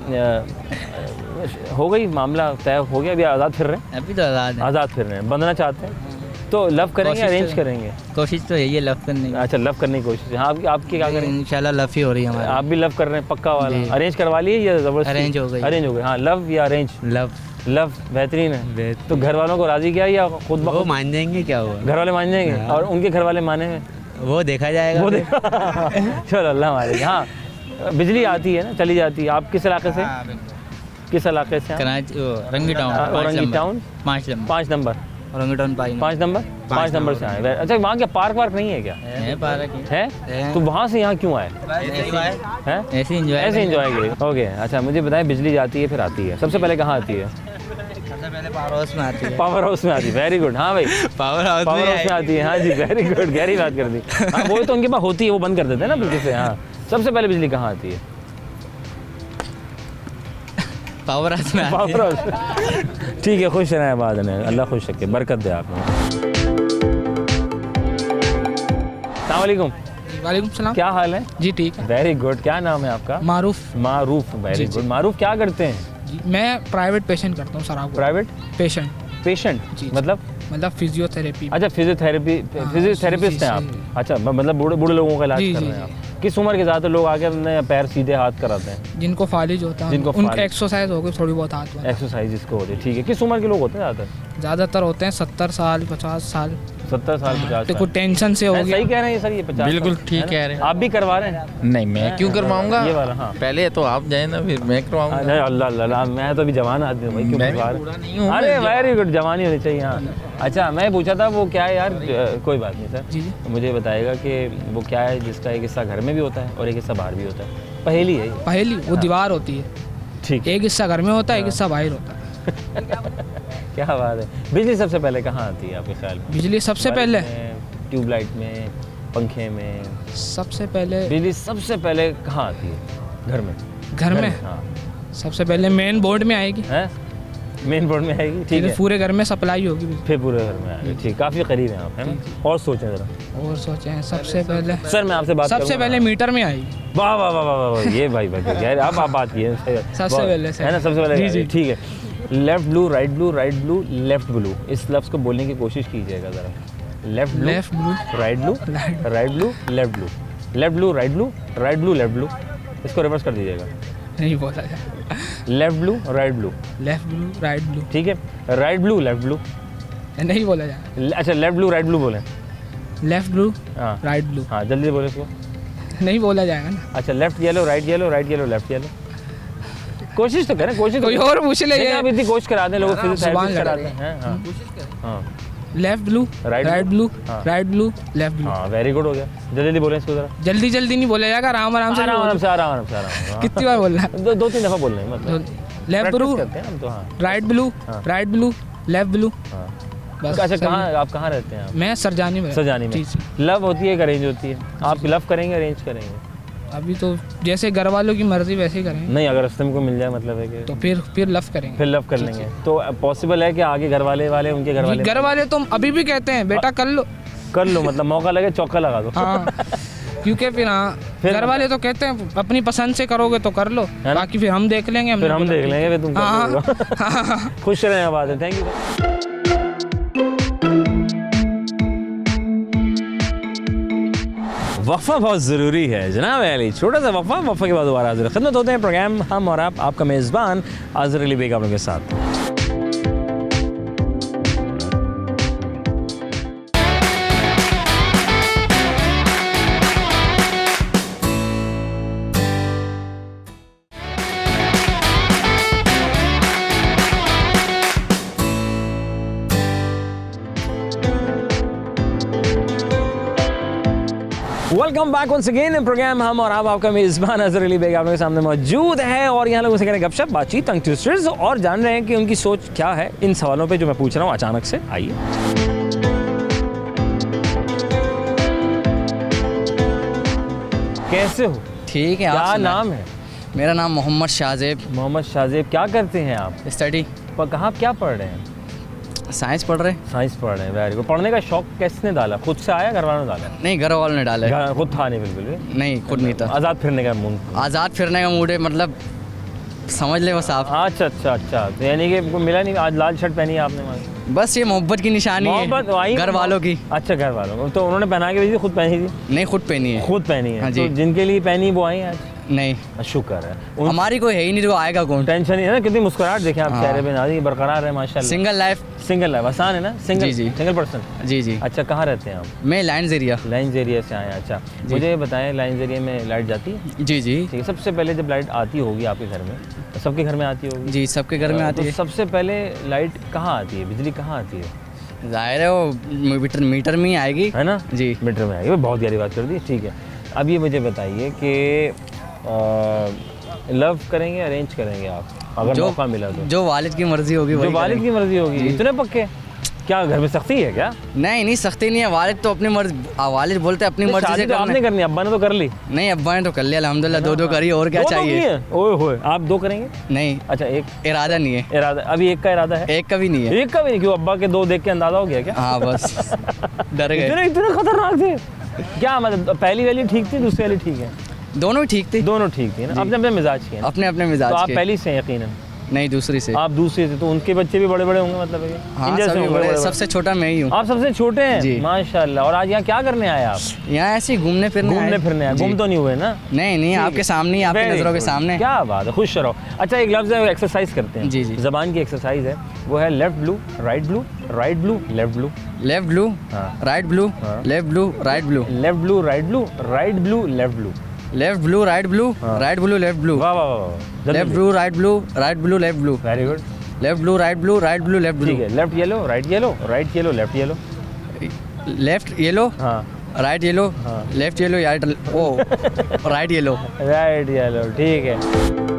हो गई, मामला तय हो गया, अभी आज़ाद फिर रहे हैं? अभी तो आज़ाद है। आज़ाद फिर रहे हैं, बंधना चाहते हैं तो लव करेंगे, अरेंज करेंगे? कोशिश तो यही है लव करने की। अच्छा, लव करने की कोशिश है। हाँ, आपकी क्या करेंगे? इंशाल्लाह लव ही हो रही है हमारी। आप भी लव कर रहे हैं पक्का वाला? अरेंज करवा लिए या जबरदस्ती? अरेंज हो गई। अरेंज हो गई, हाँ। लव या अरेंज? लव। लव बेहतरीन है। तो घर वालों को राजी किया या खुद वो मान जाएंगे, क्या हुआ? घर वाले मान जाएंगे? और उनके घर वाले माने हैं? वो देखा जाएगा। वो चलो, अल्लाह मारे। हाँ, बिजली आती है ना, चली जाती है। आप किस इलाके से? किस इलाके से? Karachi, Orangi town. Orangi town 5 number. 5 number. Orangi town 5 number. 5 number से आए। अच्छा, वहाँ क्या पार्क वार्क नहीं है क्या? है पार्क है? तो वहाँ से यहाँ क्यों आए? हैं? ऐसे एंजॉय ऐसे एंजॉय के लिए। ओके। अच्छा, मुझे बताएं, बिजली जाती है फिर आती है, सबसे पहले कहाँ आती है? सबसे पहले पावर हाउस में आती है। पावर हाउस में आती है, वेरी गुड। हाँ भाई, पावर हाउस में आती है। हाँ जी, वेरी गुड, गहरी बात कर दी। हाँ, वो तो उनके पास होती है, वो बंद कर देते हैं ना बिल्कुल से। हाँ, सबसे पहले बिजली कहाँ आती है? पावर हाउस में आती पावर हाउस। ठीक है, खुश रहें बाद में, अल्लाह खुश रखे, बरकत दे आपको। अस्सलाम वालेकुम। वालेकुम सलाम। क्या हाल है? जी ठीक है। Very good. क्या नाम है आपका? मारूफ। मारूफ, वेरी गुड। मारूफ क्या करते हैं? जी, मैं प्राइवेट पेशेंट करता हूँ सर। आपको प्राइवेट पेशेंट? पेशेंट जी, मतलब फिजियोथेरेपी। अच्छा, फिजियोथेरेपिस्ट हैं आप? अच्छा, मतलब बूढ़े लोगों का इलाज कर रहे हैं आप? किस उम्र के ज़्यादातर लोग आके अपने पैर सीधे हाथ कराते हैं? जिनको फालिज होता है, उनको एक्सरसाइज हो गई थोड़ी बहुत हाथ में। एक्सरसाइज जिसको होती है, ठीक है। किस उम्र के लोग होते हैं ज़्यादातर होते हैं 70 साल 50 साल। 70 साल 50 तो कुछ टेंशन से हो गया। सही कह रहे हैं सर, ये 50? बिल्कुल ठीक कह रहे हैं। आप भी करवा रहे हैं? नहीं, मैं क्यों करवाऊंगा? ये वाला, हाँ। पहले तो आप जाए ना, फिर मैं करवाऊंगा। अल्लाह अल्लाह, मैं तो अभी जवान आदमी हूँ भाई, क्यों करवा रहे? अरे वेरी गुड, जवानी होनी चाहिए। हाँ, अच्छा, मैं पूछा था वो क्या है यार, कोई बात नहीं सर। जी। मुझे बताएगा कि वो क्या है जिसका एक हिस्सा घर में भी होता है और एक हिस्सा बाहर भी होता है? पहेली है ये। पहेली, वो दीवार होती है। ठीक। एक हिस्सा घर में होता है, एक हिस्सा बाहर होता है। क्या बात है। बिजली सबसे पहले कहाँ आती है आपके ख्याल में? बिजली सबसे पहले ट्यूबलाइट में, पंखे में? सबसे पहले बिजली सबसे पहले कहाँ आती है? घर में? घर में? हाँ। सबसे पहले मेन बोर्ड में आएगी। हैं? मेन बोर्ड में आएगी, ठीक है। पूरे घर में सप्लाई होगी। फिर पूरे घर में आएगी, ठीक। काफ़ी करीब हैं आप, है ना? और सोचें ज़रा। और सोचें, सबसे पहले सर मैं आपसे बात सबसे पहले मीटर में आएगी। वाह वाह वाह वाह वाह, ये भाई यार आप बात किए सबसे पहले है ना? सबसे पहले जी, ठीक है। Left blue, right blue, right blue, left blue, इस लफ्ज़ को बोलने की कोशिश कीजिएगा ज़रा। Left blue, right blue, right blue, left blue, left blue, right blue, right blue, left blue. इसको रिवर्स कर दीजिएगा। नहीं बोला जाए। Left blue, right blue, left blue, right blue, ठीक है। राइट ब्लू, लेफ्ट ब्लू नहीं बोला जाए। अच्छा, लेफ्ट ब्लू, राइट ब्लू बोलें। लेफ्ट ब्लू, हाँ, राइट ब्लू। हाँ, जल्दी बोले इसको। नहीं बोला जाएगा ना। अच्छा, left yellow, right yellow, right yellow, left yellow. कोशिश तो करें, कोशिश तो कोई करें। और पूछ ले लेकिन ये। आप इतनी कोशिश कराते हैं लोगों को, जुबान फिजियोथेरेपिस्ट लड़ा कराते हैं। हाँ हाँ left blue Right right blue? Blue हाँ। Right blue left blue. हाँ, वेरी गुड हो गया। जल्दी जल्दी बोलें इसको जरा। जल्दी जल्दी नहीं बोला जाएगा, आराम आराम से आराम आराम से, आराम आराम से, आराम से। कितनी बार बोलना है? दो तीन दफा बोलना है मतलब। लेफ्ट Practice ब्लू करते हैं हम तो। हाँ राइट ब्लू हाँ। Right blue left blue. हाँ। बस अच्छा, सही। कहाँ आप कहाँ रहते हैं आप? मैं सरजानी में। सजानी में। जी, जी। लव होती है कि अरेंज होती है? आप लव करेंगे अरेंज करेंगे? अभी तो जैसे घर वालों की मर्जी वैसे ही करेंगे। नहीं, अगर रास्ते में कोई मिल जाए मतलब है कि तो फिर लव करेंगे। फिर लव कर लेंगे। तो पॉसिबल है कि आगे घर वाले उनके घर वाले घर वाले तो अभी भी कहते हैं बेटा कर लो। कर लो, मतलब मौका लगे चौका लगा दो। हाँ क्योंकि फिर हाँ फिर घर वाले तो कहते हैं अपनी पसंद से करोगे तो कर लो, ना? बाकी फिर हम देख लेंगे। फिर हम देख लेंगे, फिर तुम कर हाँ, लोगे। हाँ। खुश रहें, आबाद है। Thank you. वफ़ा बहुत ज़रूरी है जनाब अली। छोटा सा वफ़ा के बाद दोबारा हाजिर खिदमत होते हैं। प्रोग्राम हम और आप, आपका मेज़बान आज़र अली बेग आप लोगों के साथ। Welcome back once again in program हम और आप, आपका मेज़बान अज़र अली बेग आप लोगों के सामने मौजूद है और यहाँ लोगों से करें गपशप, बातचीत, टंग ट्विस्टर्स और जान रहे हैं कि उनकी सोच क्या है इन सवालों पे जो मैं पूछ रहा हूँ अचानक से। आइए। कैसे हो? ठीक है। क्या आप सुनाएं। नाम है? मेरा नाम मोहम्मद शाहजेब। मोहम्मद शाहजेब। क्या करते हैं आप? स्टडी कहाँ क्या पढ़ रहे हैं? साइंस पढ़ रहे। साइंस पढ़ रहे हैं। Very good. पढ़ने का शौक किसने डाला? खुद से आया, घर वालों ने डाला? नहीं, घर वालों ने डाला है। खुद था नहीं बिल्कुल भी? नहीं, खुद नहीं था। आज़ाद फिरने का मूड? आज़ाद फिरने का मूड है, मतलब समझ ले बस आप। अच्छा अच्छा अच्छा, तो यानी कि कोई मिला नहीं? आज लाल शर्ट पहनी है आपने? वहाँ बस ये मोहब्बत की निशानी मोहब्बत है आई घर वालों की। अच्छा, घर वालों को तो उन्होंने पहना के भेजी थी, खुद पहनी थी? नहीं, खुद पहनी है। खुद पहनी है। हाँ जी। तो जिनके लिए पहनी वो आई आज? नहीं, शुक्र है। हमारी कोई है ही नहीं तो आएगा कौन। टेंशन नहीं है ना? कितनी मुस्कुराहट देखें आप हाँ। चेहरे पे, नाज़ी बरकरार है माशाल्लाह। Single life. सिंगल लाइफ आसान है ना? सिंगल, जी, जी। Single person. जी जी। अच्छा, कहाँ रहते हैं आप? मैं लाइन्स एरिया। लाइन्स एरिया से आए हैं। अच्छा, मुझे ये बताएं, लाइन्स एरिया में लाइट जाती है? जी जी। ठीक है। सबसे पहले जब लाइट आती होगी आपके घर में, तो सबके घर में आती होगी? जी, सबके घर में आती तो है। सबसे पहले लाइट कहाँ आती है? बिजली कहाँ आती है? जाहिर है वो मीटर में ही आएगी, है ना? जी। मीटर में आएगी। वो बहुत गहरी बात कर दी। ठीक है, अब ये मुझे बताइए कि लव करेंगे अरेंज करेंगे आप, अगर मौका मिला तो? जो वालिद की मर्जी होगी जो वही वालिद की मर्जी होगी। इतने पक्के? क्या घर में सख्ती है क्या? नहीं, सख्ती नहीं है। वालिद तो अपनी मर्जी, वालिद बोलते हैं अपनी मर्जी शादी से तो आपने करनी है, अब्बा ने तो कर ली। नहीं, अब्बा ने तो कर लिया अल्हम्दुलिल्लाह। दो करी, और क्या चाहिए। ओए होए, आप दो करेंगे? नहीं, अच्छा, एक इरादा नहीं है। इरादा? अभी एक का इरादा है? एक का भी नहीं है। एक का भी नहीं? क्यों, अब्बा के दो देख के अंदाजा हो गया क्या? हाँ बस डर गए। इतने खतरनाक थे क्या? मतलब पहली वाली ठीक थी, दूसरी वाली ठीक है? दोनों ही ठीक थी। दोनों ठीक थी ना? अपने अपने मिजाज के हैं? अपने अपने तो मिजाज आप के। पहली से यकीनन? नहीं, दूसरी से। आप दूसरी से, तो उनके बच्चे भी बड़े बड़े होंगे मतलब है कि? हाँ, इन जैसे सभी होंगे बड़े। बड़े-बड़े? सबसे छोटा मैं ही हूँ। आप सबसे छोटे हैं? जी। माशाल्लाह। और आज यहाँ क्या करने आए आप? यहाँ ऐसे ही घूमने फिरने आए। गुम तो नहीं हुए ना? नहीं, आपके सामने ही, आपकी Very नज़रों के good. सामने। क्या बात है, खुश रहो। अच्छा, एक लफ्ज़ है, एक्सरसाइज करते हैं। जी, जी। ज़बान की एक्सरसाइज है, वो है left blue right blue, right blue left blue. Left blue हाँ। राइट ब्लू, हाँ। Left blue right blue, left blue right blue, right blue left blue. Left blue right blue, हाँ। राइट ब्लू लेफ्ट ब्लू, वाह वाह वाह। Left blue right blue, right blue left blue, very good. Left blue right blue, right blue left blue, ठीक है। Left yellow right yellow, right yellow left yellow. Left yellow हाँ, राइट येलो, हाँ। लेफ्ट येलो ओ राइट येलो। राइट येलो, ठीक है।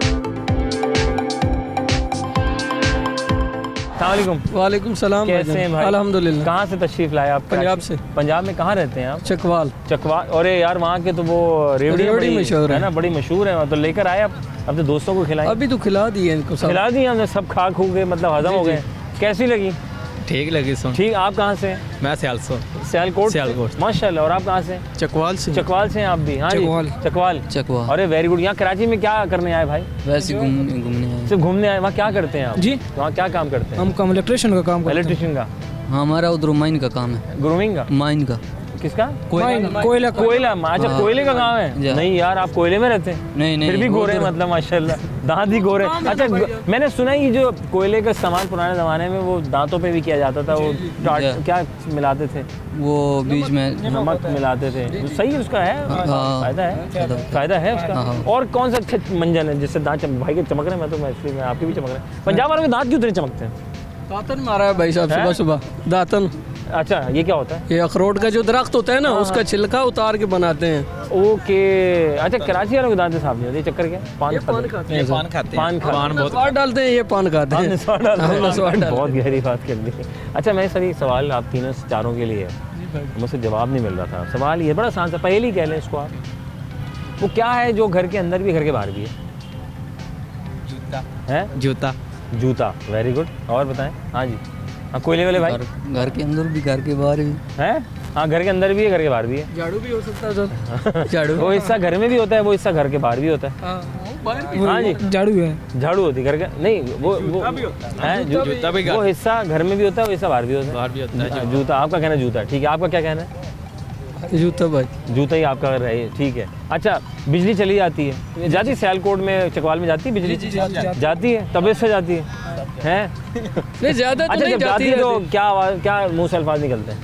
अस्सलामुअलैकुम। वालेकुम सलाम। कैसे हैं भाई? अल्हम्दुलिल्लाह। कहाँ से तशरीफ़ लाए आप? पंजाब से। पंजाब में कहाँ रहते हैं आप? चकवाल। चकवाल। अरे यार, वहाँ के तो वो रेवड़ी रेवड़ी बड़ी मशहूर है ना? बड़ी मशहूर है। तो लेकर आए आप अपने दोस्तों को खिलाए? अभी तो खिला दिए इनको सब। खिला दिए हमने, सब खा खू गए, मतलब हजम हो गए। कैसी लगी? ठीक लगी सुन। ठीक। आप कहाँ से हैं? मैं सियालसो। सियालकोट। सियालकोट। माशाल्लाह। और आप कहाँ से? चकवाल से। चकवाल से हैं आप भी? हाँ जी, चकवाल। चकवाल। चकवा। अरे वेरी गुड। यहाँ कराची में क्या करने आए भाई? वैसे घूमने आए। सिर्फ घूमने आए? वहाँ क्या करते हैं आप? जी। वहाँ क्या काम करते हैं? हम इलेक्ट्रिशियन का काम करते हैं। इलेक्ट्रिशियन का? हमारा उधर माइन का काम है। ग्रूमिंग का? माइन का। किसका? कोयला कोयला। अच्छा, कोयले का गांव है? नहीं यार, आप कोयले में रहते हैं? नहीं फिर भी गोरे हैं, मतलब माशाल्लाह, दांत ही गोरे। अच्छा, मैंने सुना है ये जो कोयले का सामान पुराने ज़माने में वो दांतों पे भी किया जाता था, वो क्या मिलाते थे? वो बीच में नमक मिलाते थे। सही है, उसका है फ़ायदा है उसका। और कौन सा अच्छा मंजन है जिससे दांत भाई के चमक रहे हैं? मैं तो में आपके भी चमक रहे हैं। पंजाब वालों के दांत क्यों इतने चमकते हैं? दातन मारा है भाई साहब सुबह सुबह, दातन। अच्छा, ये क्या होता है? ये अखरोट का जो दरख्त होता है ना, उसका छिलका उतार के बनाते हैं। ओके। अच्छा, कराची वालों के दांत साफ नहीं होते, चक्कर क्या? पान खाते हैं। पान बहुत स्वाद डालते हैं, ये पान खाते हैं। बहुत गहरी बात कर दी। अच्छा, मैं सर एक सवाल आप तीनों चारों के लिए है, मुझसे जवाब नहीं मिल रहा था। सवाल ये बड़ा आसान सा, पहले ही कह लें इसको आप। वो क्या है जो घर के अंदर भी घर के बाहर भी है? जूता। जूता। Very good. और बताएं। हाँ जी, हाँ, कोयले वाले भाई। घर के अंदर भी घर के बाहर भी है। हाँ, घर के अंदर भी है, घर के बाहर भी है। झाड़ू भी हो सकता है सर। झाड़ू वो हिस्सा घर में भी होता है, वो हिस्सा घर के बाहर भी होता है। हाँ जी, झाड़ू है। झाड़ू होती है घर का, नहीं वो है जूता भी, वो हिस्सा घर में भी होता है, वो हिस्सा बाहर भी होता है। जूता। आपका कहना जूता, ठीक है। आपका क्या कहना है? जूता भाई। जूता ही आपका रहे, ठीक है। अच्छा, बिजली चली जाती है, जाती है सियालकोट में, चकवाल में जाती है बिजली? जाती है। तबीयत से जाती है? नहीं ज़्यादा तो अच्छा, नहीं जब जाती है तो जाती। क्या मुँह से अल्फाज निकलते हैं?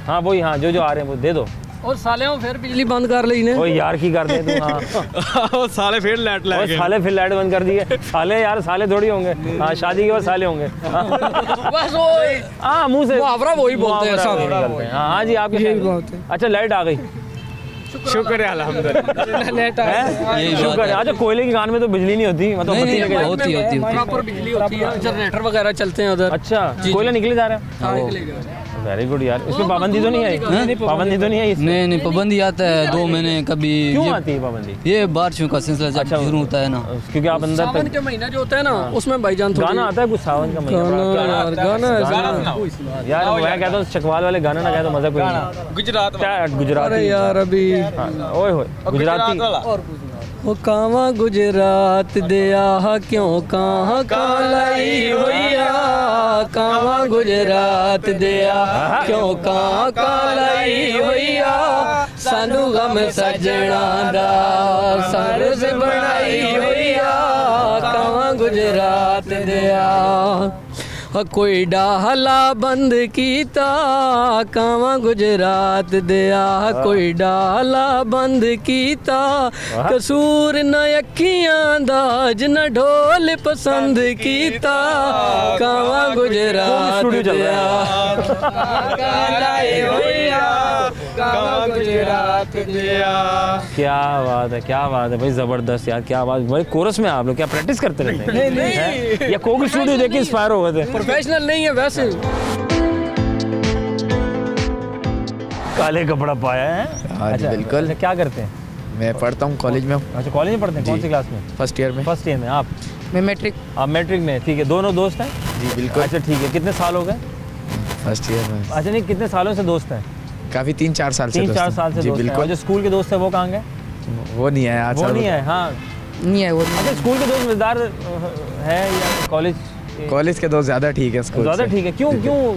हाँ वही, हाँ जो आ रहे हैं वो दे दो। और साले फिर बिजली बंद कर ली ने। ओ यार की कर दे तू। हाँ साले फिर लाइट फिर लाइट बंद कर दी है। साले यार, साले थोड़ी होंगे। हाँ, शादी के बाद साले होंगे। बस वो हाँ, मुँह से मुहावरा वही बोलते हैं सब। निकलते हैं। हाँ जी, आपकी यही बात है। अच्छा, लाइट आ गई, शुक्र है अल्हम्दुलिल्लाह। लेट यही शुक्र है। अच्छा, कोयले की कान में तो बिजली नहीं होती, मतलब बत्ती लगे होती होती प्रॉपर बिजली होती है, जनरेटर वगैरह चलते हैं उधर। अच्छा, कोयला निकले जा रहा है। वेरी गुड यार। इसमें पाबंदी तो नहीं आई? पाबंदी तो नहीं आई? नहीं पाबंदी आता है 2 महीने कभी। क्यों आती है पाबंदी? ये बारिशों का सिलसिला जब शुरू होता है ना, क्योंकि आप अंदर सावन के महीना जो होता है ना, उसमें भाईजान गाना आता है कुछ सावन का महीना। गाना यार मैं कहता हूँ चकवाल वाले गाना ना कहे तो मजा कोई नहीं। गुजरात यार अभी ओए होए गुजराती। वो कावा गुजरात दिया क्यों कहाँ कालाई होइया, कावा गुजरात दिया क्यों कहाँ कालाई होइया, सानू गम सजना दा सरस बनाई होइया, कावा गुजरात दिया कोई डाहला बंद कीता, कावा गुजरात दिया कोई डाहला बंद कीता, कसूर न अखियां दा जिन ढोल पसंद कीता, कावा गुजरात दिया कावा गुजरात दिया। क्या बात है, क्या बात है भाई, जबरदस्त यार, क्या बात भाई। कोरस में आप लोग क्या प्रैक्टिस करते रहते हैं? नहीं। या कोई स्टूडियो देख के इंस्पायर हो गए थे? प्रोफेशनल नहीं है वैसे। काले कपड़ा पाया है। हाँ अच्छा, बिल्कुल। अच्छा, क्या करते हैं? मैं पढ़ता हूँ कॉलेज में। अच्छा, कॉलेज में पढ़ते हैं? कौन सी क्लास में? फर्स्ट ईयर में। फर्स्ट ईयर में। आप? मैं मैट्रिक। आप मैट्रिक में, ठीक है। दोनों दोस्त हैं? जी बिल्कुल। अच्छा ठीक है। कितने साल हो गए? फर्स्ट ईयर में। अच्छा, नहीं कितने सालों से दोस्त हैं? काफ़ी 3-4 साल से। 3-4 साल से जी दोस्त हैं। और बिल्कुल। जो स्कूल के दोस्त हैं वो कहाँ गए? वो नहीं है आज। वो नहीं है। हाँ नहीं है वो। अच्छा, स्कूल के दोस्त मजेदार है या कॉलेज? कॉलेज के दोस्त ज़्यादा ठीक है स्कूल ज़्यादा से। ठीक है। क्यों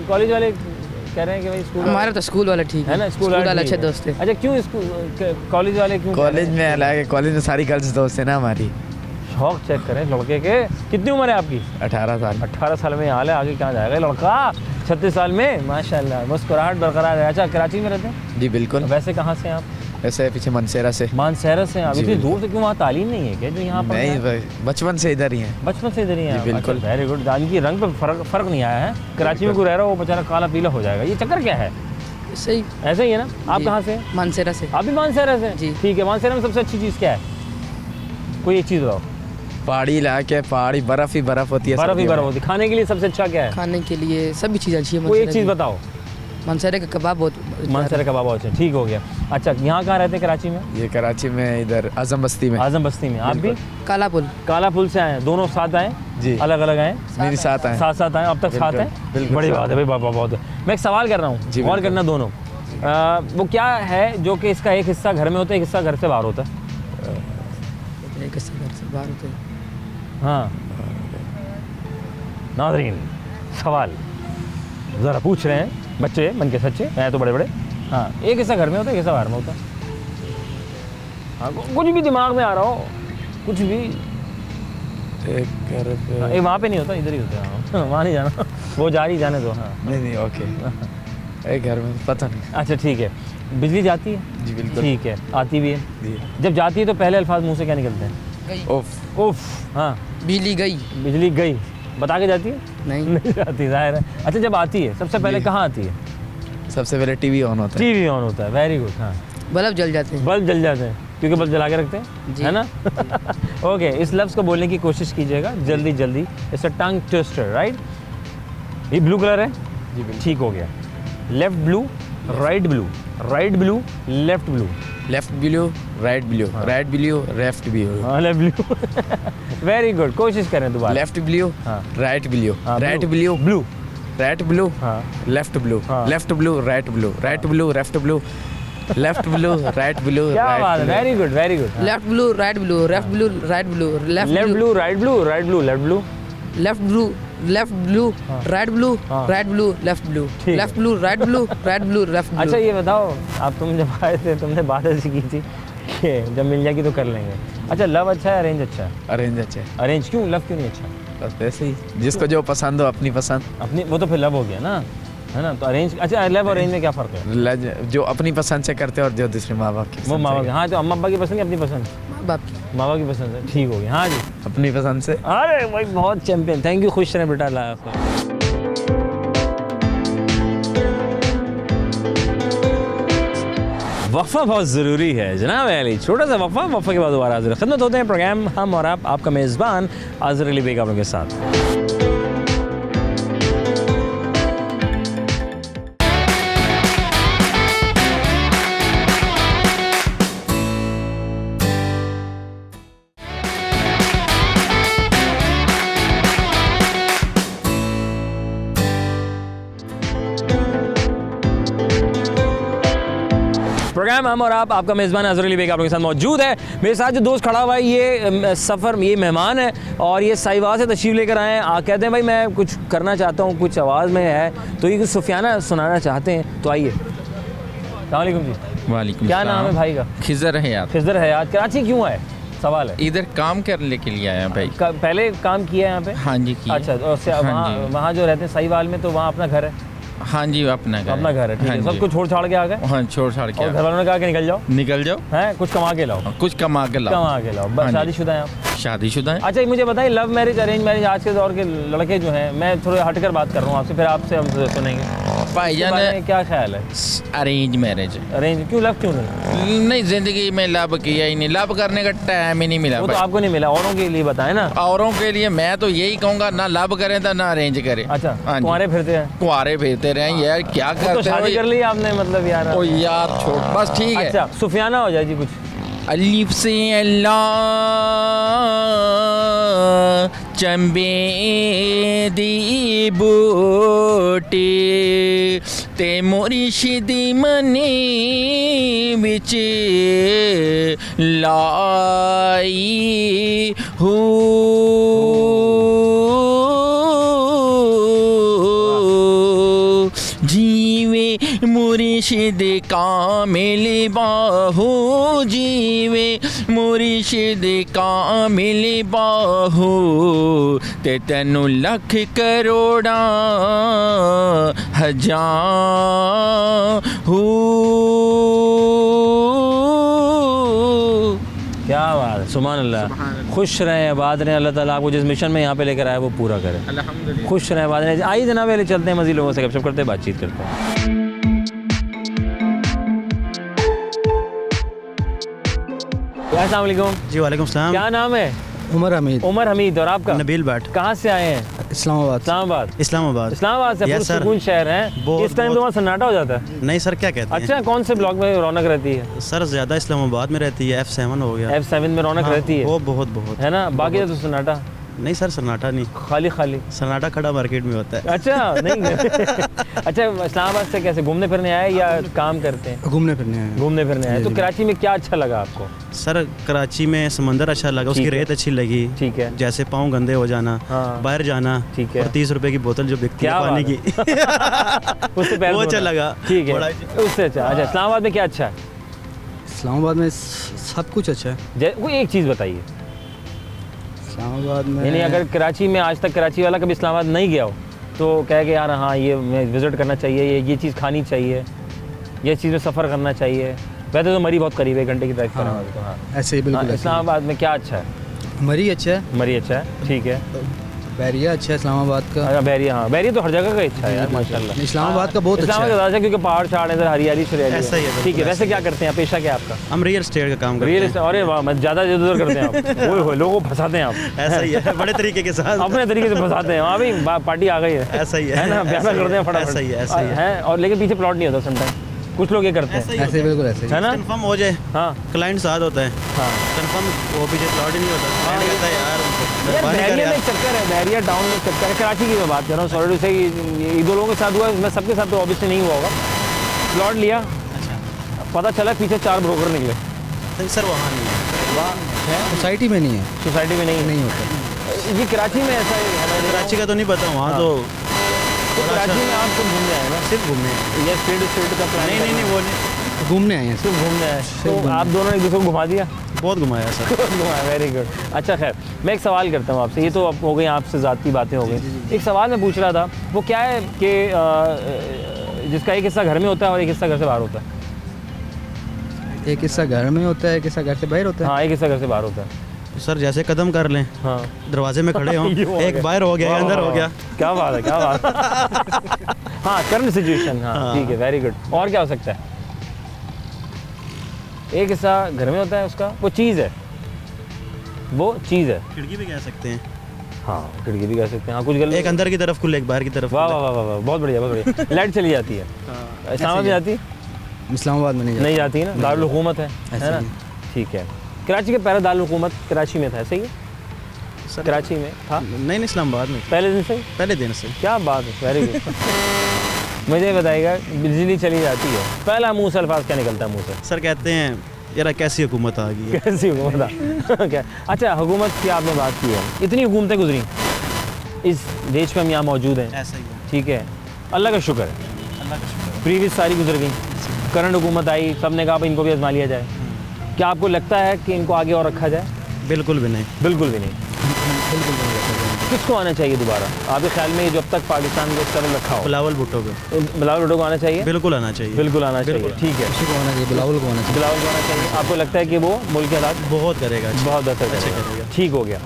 कॉलेज वाले कह रहे हैं कि भाई स्कूल हमारे तो स्कूल वाले ठीक है ना? स्कूल वाले अच्छे दोस्त थे। अच्छा, क्यों कॉलेज वाले क्यों? कॉलेज में अलग है, कॉलेज में सारी गर्ल्स दोस्त है ना हमारी। शौक चेक करें लड़के के। कितनी उम्र है आपकी? 18 साल। 18 साल में हाल है, आगे कहाँ जाएगा लड़का? 36 साल में माशाल्लाह मुस्कुराहट बरकरार है। अच्छा, कराची में रहते हैं? जी बिल्कुल। वैसे कहाँ से हैं आप? वैसे पीछे मनसेरा से। मानसहरा से। आप जी इतनी बिल्कुल। दूर से क्यों? वहाँ तालीम नहीं है क्या जो यहाँ पर? नहीं भाई, बचपन से इधर ही हैं। बचपन से इधर ही है। जी बिल्कुल। Very good. इनकी रंग पे फर्क नहीं आया है। कराची में कोई रह रहा हो वो बेचारा काला पीला हो जाएगा। ये चक्कर क्या है? सही ऐसे ही है ना? आप कहाँ से? मानसेरा से। आप भी मानसहरा से? जी। ठीक है। मानसहरा में सबसे अच्छी चीज़ क्या है? कोई एक चीज़ बताओ। पहाड़ी इलाके, पहाड़ी बर्फ ही बर्फ होती है। बर्फ ही सर्दियों बर्फ में। होती है। खाने के लिए सबसे अच्छा क्या है? खाने के लिए सभी चीज़ अच्छी है। कोई एक चीज़ बताओ। मानसेरा का कबाब बहुत। मानसहरा का बाबा अच्छा, ठीक हो गया। अच्छा, यहाँ कहाँ रहते हैं कराची में? ये कराची में इधर आजम बस्ती में। आजम बस्ती में। आप भी? काला पुल। काला पुल से आए? दोनों साथ आए? जी। अलग अलग आए? मेरे साथ आए। साथ साथ आए? अब तक साथ बिल्कुल, हैं? बिल्कुल बड़ी साथ बात है भाई, बाबा बहुत है। मैं एक सवाल कर रहा हूँ, जी, गौर बिल्कुल। करना दोनों। वो क्या है जो कि इसका एक हिस्सा घर में होता है, एक हिस्सा घर से बाहर होता है? एक घर से बाहर होते हैं। हाँ नाज़रीन, सवाल ज़रा पूछ रहे हैं बच्चे मन के सच्चे, हैं तो बड़े बड़े। हाँ, एक हिस्सा घर में होता है, एक हिस्सा बाहर में होता है। हाँ, कुछ भी दिमाग में आ रहा हो, कुछ भी। एक घर पे हाँ, वहाँ पे नहीं होता, इधर ही होता है। हाँ, वहाँ नहीं जाना, वो जा रही जाने दो। हाँ, नहीं ओके। एक घर में पता नहीं। अच्छा ठीक है। बिजली जाती है? जी बिल्कुल। ठीक है। आती भी है? जी। जब जाती है तो पहले अल्फाज मुंह से क्या निकलते हैं? गई, ओफ। उफ। हाँ, बिजली गई, बिजली गई बता के जाती है? नहीं, नहीं जाती, जाहिर है। अच्छा, जब आती है सबसे पहले जी। कहाँ आती है? सबसे पहले टीवी ऑन होता है। टीवी ऑन होता है। Very good. हाँ, बल्ब जल जाते हैं। बल्ब जल जाते हैं क्योंकि बल्ब जला के रखते हैं, जी। है ना? ओके, इस लफ्ज़ को बोलने की कोशिश कीजिएगा जल्दी जल्दी। It's a tongue twister, right? ये ब्लू कलर है? जी बिल्कुल। ठीक हो गया। Left blue, right blue, right blue, left blue. Left blue, right blue, right blue, left blue. हाँ, लेफ्ट ब्लू। वेरी गुड, कोशिश करें दोबारा। लेफ्ट ब्लू, हाँ। राइट ब्लू, हाँ, right blue, blue, blue। Right blue, हाँ, लेफ्ट ब्लू, हाँ। Left blue, right blue, right blue, left blue, left blue, right blue, क्या बात है, right very good, very good. Left blue, right blue, left blue, right blue, left blue, right blue, right blue, left blue. Left blue, left blue, right blue, हाँ। राइट ब्लू, लेफ्ट ब्लू, ठीक left blue, right blue, right blue, left blue. अच्छा ये बताओ, आप तुम जब आए थे तुमने बात ऐसी की थी कि जब मिल जाएगी तो कर लेंगे। अच्छा, लव अच्छा है, अरेंज अच्छा है? अरेंज अच्छे। अरेंज क्यों, लव क्यों नहीं अच्छा? बस वैसे ही जिसको जो पसंद हो अपनी पसंद। अपनी वो तो फिर लव हो गया ना, है ना? तो अरेंज, अच्छा लव और अरेंज में क्या फ़र्क है? जो अपनी पसंद से करते हैं और जो दूसरे माँ बाप की वो पसंद माँ बाप से। की, हाँ, तो अम्मा अब्बा की पसंद या अपनी पसंद? माँ बाप की। माँ बाप की पसंद है, ठीक हो गया। हाँ जी, अपनी पसंद से। अरे भाई बहुत चैंपियन, थैंक यू। खुश रहें बेटा, अल्लाह हाफ़िज़। वफ़ा बहुत ज़रूरी है जनाब अली, छोटा सा वफ़ा के बाद दोबारा हाज़िर खिदमत होते हैं। प्रोग्राम हम और आप, आपका मेज़बान आज़र अली बेग आपके साथ। प्रोग्राम हम और आप, आपका मेज़बान अज़र अली बेग आपके साथ मौजूद है। मेरे साथ जो दोस्त खड़ा हुआ है ये सफ़र, ये मेहमान है और ये साहिवाल से तशरीफ़ लेकर आए हैं। कहते हैं भाई मैं कुछ करना चाहता हूँ, कुछ आवाज़ में है, तो ये कुछ सुफियाना सुनाना चाहते हैं, तो आइए। अस्सलाम वालेकुम जी। वालेकुम क्या सलाम। नाम है भाई का? खिजर है यार, खिज़र हयात। कराची क्यों आए, सवाल है? इधर काम करने के लिए आया भाई। पहले काम किया है यहाँ पे? हाँ जी किया। अच्छा, और हाँ वहाँ जी। वहाँ जो रहते हैं साहिवाल में, तो वहाँ अपना घर है? हाँ जी, अपना घर। अपना घर है, ठीक हाँ है। जी। सब कुछ छोड़ छाड़ के आ गए हाँ, छोड़ छाड़ के और आ घर वालों ने कहा कि निकल जाओ, गए। निकल जाओ, हैं कुछ कमा के लाओ। कुछ कमा के लाओ। कमा के लाओ। हाँ जी। शादीशुदा हैं आप? शादीशुदा है। अच्छा, मुझे बताइए, लव मैरिज, अरेंज मैरिज, आज के दौर के लड़के जो हैं, मैं थोड़े हटकर बात कर रहा हूँ आपसे, फिर आपसे हम सुनेंगे। इसके भाईजान बारे में क्या ख्याल है? Arrange marriage. अरेंज क्यों, लव क्यों नहीं? नहीं, जिंदगी में लब किया ही नहीं, लब करने का टाइम ही नहीं मिला वो तो भाई। आपको नहीं मिला, औरों के लिए बताएं ना। औरों के लिए मैं तो यही कहूँगा, ना लब करें तो ना अरेंज करें। अच्छा, हाँ जी। तुम्हारे फिरते हैं कुंवारे फिरते रहे यार, क्या तो करते शादी कर हो? ली आपने, मतलब यार। ओ यार छोड़, बस ठीक है। अच्छा, सुफियाना हो जाए जी कुछ। अलिफ से अल्लाह चंबे दी बूटी ते मुर्शिदी मने विच लाई हो जीवे मुर्शिद कामिल बाहू, जीवे मुर्शिद कामिल बाहू ते तेनू लख करोड़ा हजार हो। क्या बात है, सुभान अल्लाह। खुश रहें, आबाद रहें, अल्लाह ताला आपको जिस मिशन में यहाँ पे लेकर आया वो पूरा करे। खुश रहें, आबाद रहें। आइए जनाब, पहले चलते हैं, मज़ीद लोगों से गपशप करते हैं, बातचीत करते हैं। अस्सलाम वालेकुम जी वालेकुम सलाम। क्या नाम है? उमर हमीद, उमर हमीद। और आपका? नबील भट्ट, कहाँ से आए हैं? इस्लामाबाद। इस्लामाबाद। इस्लामाबाद। इस्लामाबाद से Yes, sir. पुरसुकून शहर है। बहुत- इस टाइम तो वहाँ सन्नाटा हो जाता है। नहीं सर, क्या कहते अच्छा, कौन से ब्लॉक में रौनक रहती है? हैं सर? ज़्यादा इस्लामाबाद में रहती है, F7 हो गया। F7 में रौनक हाँ, रहती है, वो बहुत है ना? बाकी तो सन्नाटा। नहीं सर, सन्नाटा नहीं, खाली खाली? सन्नाटा खड़ा मार्केट में होता है। अच्छा नहीं अच्छा, इस्लामाबाद से कैसे घूमने फिरने आए या काम करते हैं? घूमने फिरने आए। घूमने फिरने आए। तो कराची में क्या अच्छा लगा आपको? सर कराची में समंदर अच्छा लगा, उसकी ठीक है। रेत अच्छी लगी। ठीक है। जैसे पाँव गंदे हो जाना, हाँ। बाहर जाना, ठीक है। और 30 रुपए की बोतल जो बिकती है क्या पानी बात की उससे पैर वो अच्छा धोना। लगा। ठीक है, बड़ा- उससे अच्छा। अच्छा, इस्लामाबाद में क्या अच्छा है? इस्लामाबाद में सब कुछ अच्छा है। कोई एक चीज़ बताइए। इस्लामाबाद में यानी अगर कराची में आज तक कराची वाला कभी इस्लामाबाद नहीं गया हो तो कहे कि यार हाँ ये मैं विज़िट करना चाहिए, ये चीज़ खानी चाहिए, ये चीज़ में सफ़र करना चाहिए। वैसे तो मरी बहुत करीब है, 1 घंटे की ड्राइव करना होगा तो हाँ। ऐसे ही हाँ, इस्लामाबाद में क्या अच्छा है? मरी अच्छा है, मरी अच्छा है, ठीक है। बैरिया अच्छा है इस्लामाबाद का। अच्छा, बैरिया, हाँ बैरिया तो हर जगह का अच्छा है यार, माशाल्लाह। इस्लामाबाद का बहुत अच्छा इस्लामाबाद है। ज़्यादा अच्छा क्योंकि पहाड़ शहाड़ इधर हरियाली शरियाली ऐसा ही है, ठीक है। बिल्कुल वैसे क्या करते हैं आप? पेशा क्या है आपका? हम रियल एस्टेट का काम करते रियल हैं। एस्टेट? अरे वाह, मैं ज़्यादा इधर उधर करते हैं आप। ओए होए, लोगों को फंसाते हैं आप। ऐसा ही है, बड़े तरीके के साथ। अपने तरीके से फंसाते हैं। वहाँ भी पार्टी आ गई है। ऐसा ही है ना, प्यासा करते हैं फटाफट। ऐसा ही है, ऐसा ही है। है और लेकिन पीछे प्लॉट नहीं होता समटाइम। कुछ लोग ये करते हैं, ऐसे बिल्कुल ऐसे है ना? कंफर्म हो जाए, हाँ क्लाइंट साथ होता है, हाँ। कंफर्म वो पीछे प्लॉट ही नहीं होता। क्लाइंट कहता है यार यार मेहरबानी कर बहरिया में यार। एक चक्कर है, बहरिया टाउन में एक चक्कर है। कराची की मैं बात कर रहा हूँ, सॉरी टू से, ये दो लोगों के साथ हुआ है, मैं सबके साथ तो ऑब्वियसली नहीं हुआ होगा। प्लॉट लिया, पता चला पीछे 4 ब्रोकर निकले। नहीं सर, वहाँ नहीं है, सोसाइटी में नहीं है, सोसाइटी में नहीं होता। ये कराची में ऐसा है? कराची का तो नहीं पता, वहाँ हाँ। तो तो कराची में आप सब घूमने आए ना? सिर्फ घूमने। ये स्ट्रीट का प्लान? नहीं वो नहीं, घूमने आए हैं। सिर्फ घूमने आए। तो आप दोनों ने एक दूसरे को घुमा दिया? बहुत घुमाया सर। घुमाया, वेरी गुड। अच्छा खैर, मैं एक सवाल करता हूँ आपसे। ये तो अब हो गई आपसे ज़ाती बातें हो गई। एक सवाल मैं पूछ रहा था, वो क्या है कि जिसका एक हिस्सा घर में होता है और एक हिस्सा घर से बाहर होता है? एक हिस्सा घर में होता है, एक हिस्सा घर से बाहर होता है। हाँ, एक हिस्सा घर से बाहर होता है। तो सर जैसे कदम कर लें, हाँ, दरवाजे में खड़े हों, ये हो एक गया। बाहर हो गया, वाह, अंदर वाह, हो वाह। गया। क्या बात है, क्या बात है। हाँ, करंट सिचुएशन, हाँ ठीक है, वेरी गुड। और क्या हो सकता है? एक हिस्सा घर में होता है उसका, वो चीज़ है, वो चीज़ है। खिड़की भी कह सकते हैं। हाँ, खिड़की भी कह सकते हैं। हाँ, कुछ गलत? एक अंदर की तरफ खुले, एक बाहर की तरफ वाह खुले। वाह वाह वाह, बहुत बढ़िया, बहुत बढ़िया। लाइट चली जाती है। इस्लामाबाद में जाती? इस्लामाबाद में नहीं नहीं जाती ना, दारुल हुकूमत है ना? ठीक है। कराची के पहले दारुल हुकूमत कराची में था, सही है? सर कराची में था नहीं, इस्लामाबाद में पहले दिन से ही? पहले दिन से। क्या बात है, वेरी गुड। मुझे बताइएगा, बिजली चली जाती है, पहला मुंह से अल्फाज क्या निकलता है मुंह से? सर कहते हैं यार कैसी हुकूमत आ गई है। कैसी हुकूमत? क्या? अच्छा, हुकूमत की आपने बात की है, इतनी हुकूमतें गुजरी इस देश में, हम यहाँ मौजूद हैं, ऐसा ही है, ठीक है, अल्लाह का शुक्र है। अल्लाह का शुक्र। प्रीवियस सारी गुजर गई, करंट हुकूमत आई, सब ने कहा भाई इनको भी आजमा लिया जाए। क्या आपको लगता है कि इनको आगे और रखा जाए? बिल्कुल भी नहीं। बिल्कुल भी नहीं। किसको आना चाहिए दोबारा आपके ख्याल में, जो अब तक पाकिस्तान को स्टेबल रखा हो? बिलावल भुट्टो को बिलावल भुट्टो को आना चाहिए? बिल्कुल आना चाहिए। बिल्कुल आना चाहिए, बिल्कुल। ठीक है। किसी को होना चाहिए, बिलावल को होना चाहिए। बिलावल को आना चाहिए। आपको लगता है कि वो मुल्क के हालात बहुत करेगा, बहुत बेहतर अच्छे करेगा? करेगा। ठीक हो गया।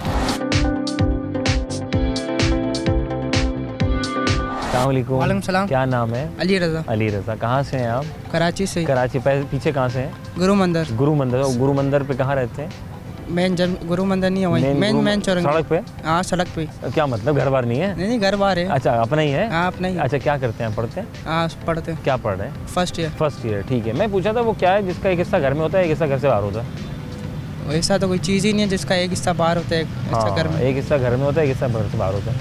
अस्सलामुअलैकुम। वालेकुम सलाम। क्या नाम है? अली रज़ा, अली रज़ा। कहाँ से हैं आप? कराची से। कराची। पीछे कहाँ से हैं? गुरु मंदिर। गुरु मंदिर। गुरु मंदिर पे कहाँ रहते हैं? गुरु मंदिर नहीं है, वहीं मेन चौरंगी। सड़क पे? हाँ, सड़क पे। क्या मतलब, घर बार नहीं है? नहीं, घर बाहर है। अच्छा, अपना ही है? हाँ, अपना ही। अच्छा, क्या करते हैं, पढ़ते हैं? हाँ, पढ़ते हैं, क्या पढ़ रहे हैं? First year. फर्स्ट ईयर, ठीक है। मैं पूछा था वो क्या है जिसका एक हिस्सा घर में होता है, एक हिस्सा घर से बाहर होता है? ऐसा तो कोई चीज़ ही नहीं है जिसका एक हिस्सा बाहर होता है, एक हिस्सा घर हाँ, में। एक हिस्सा घर में होता है, एक हिस्सा घर से बाहर होता है।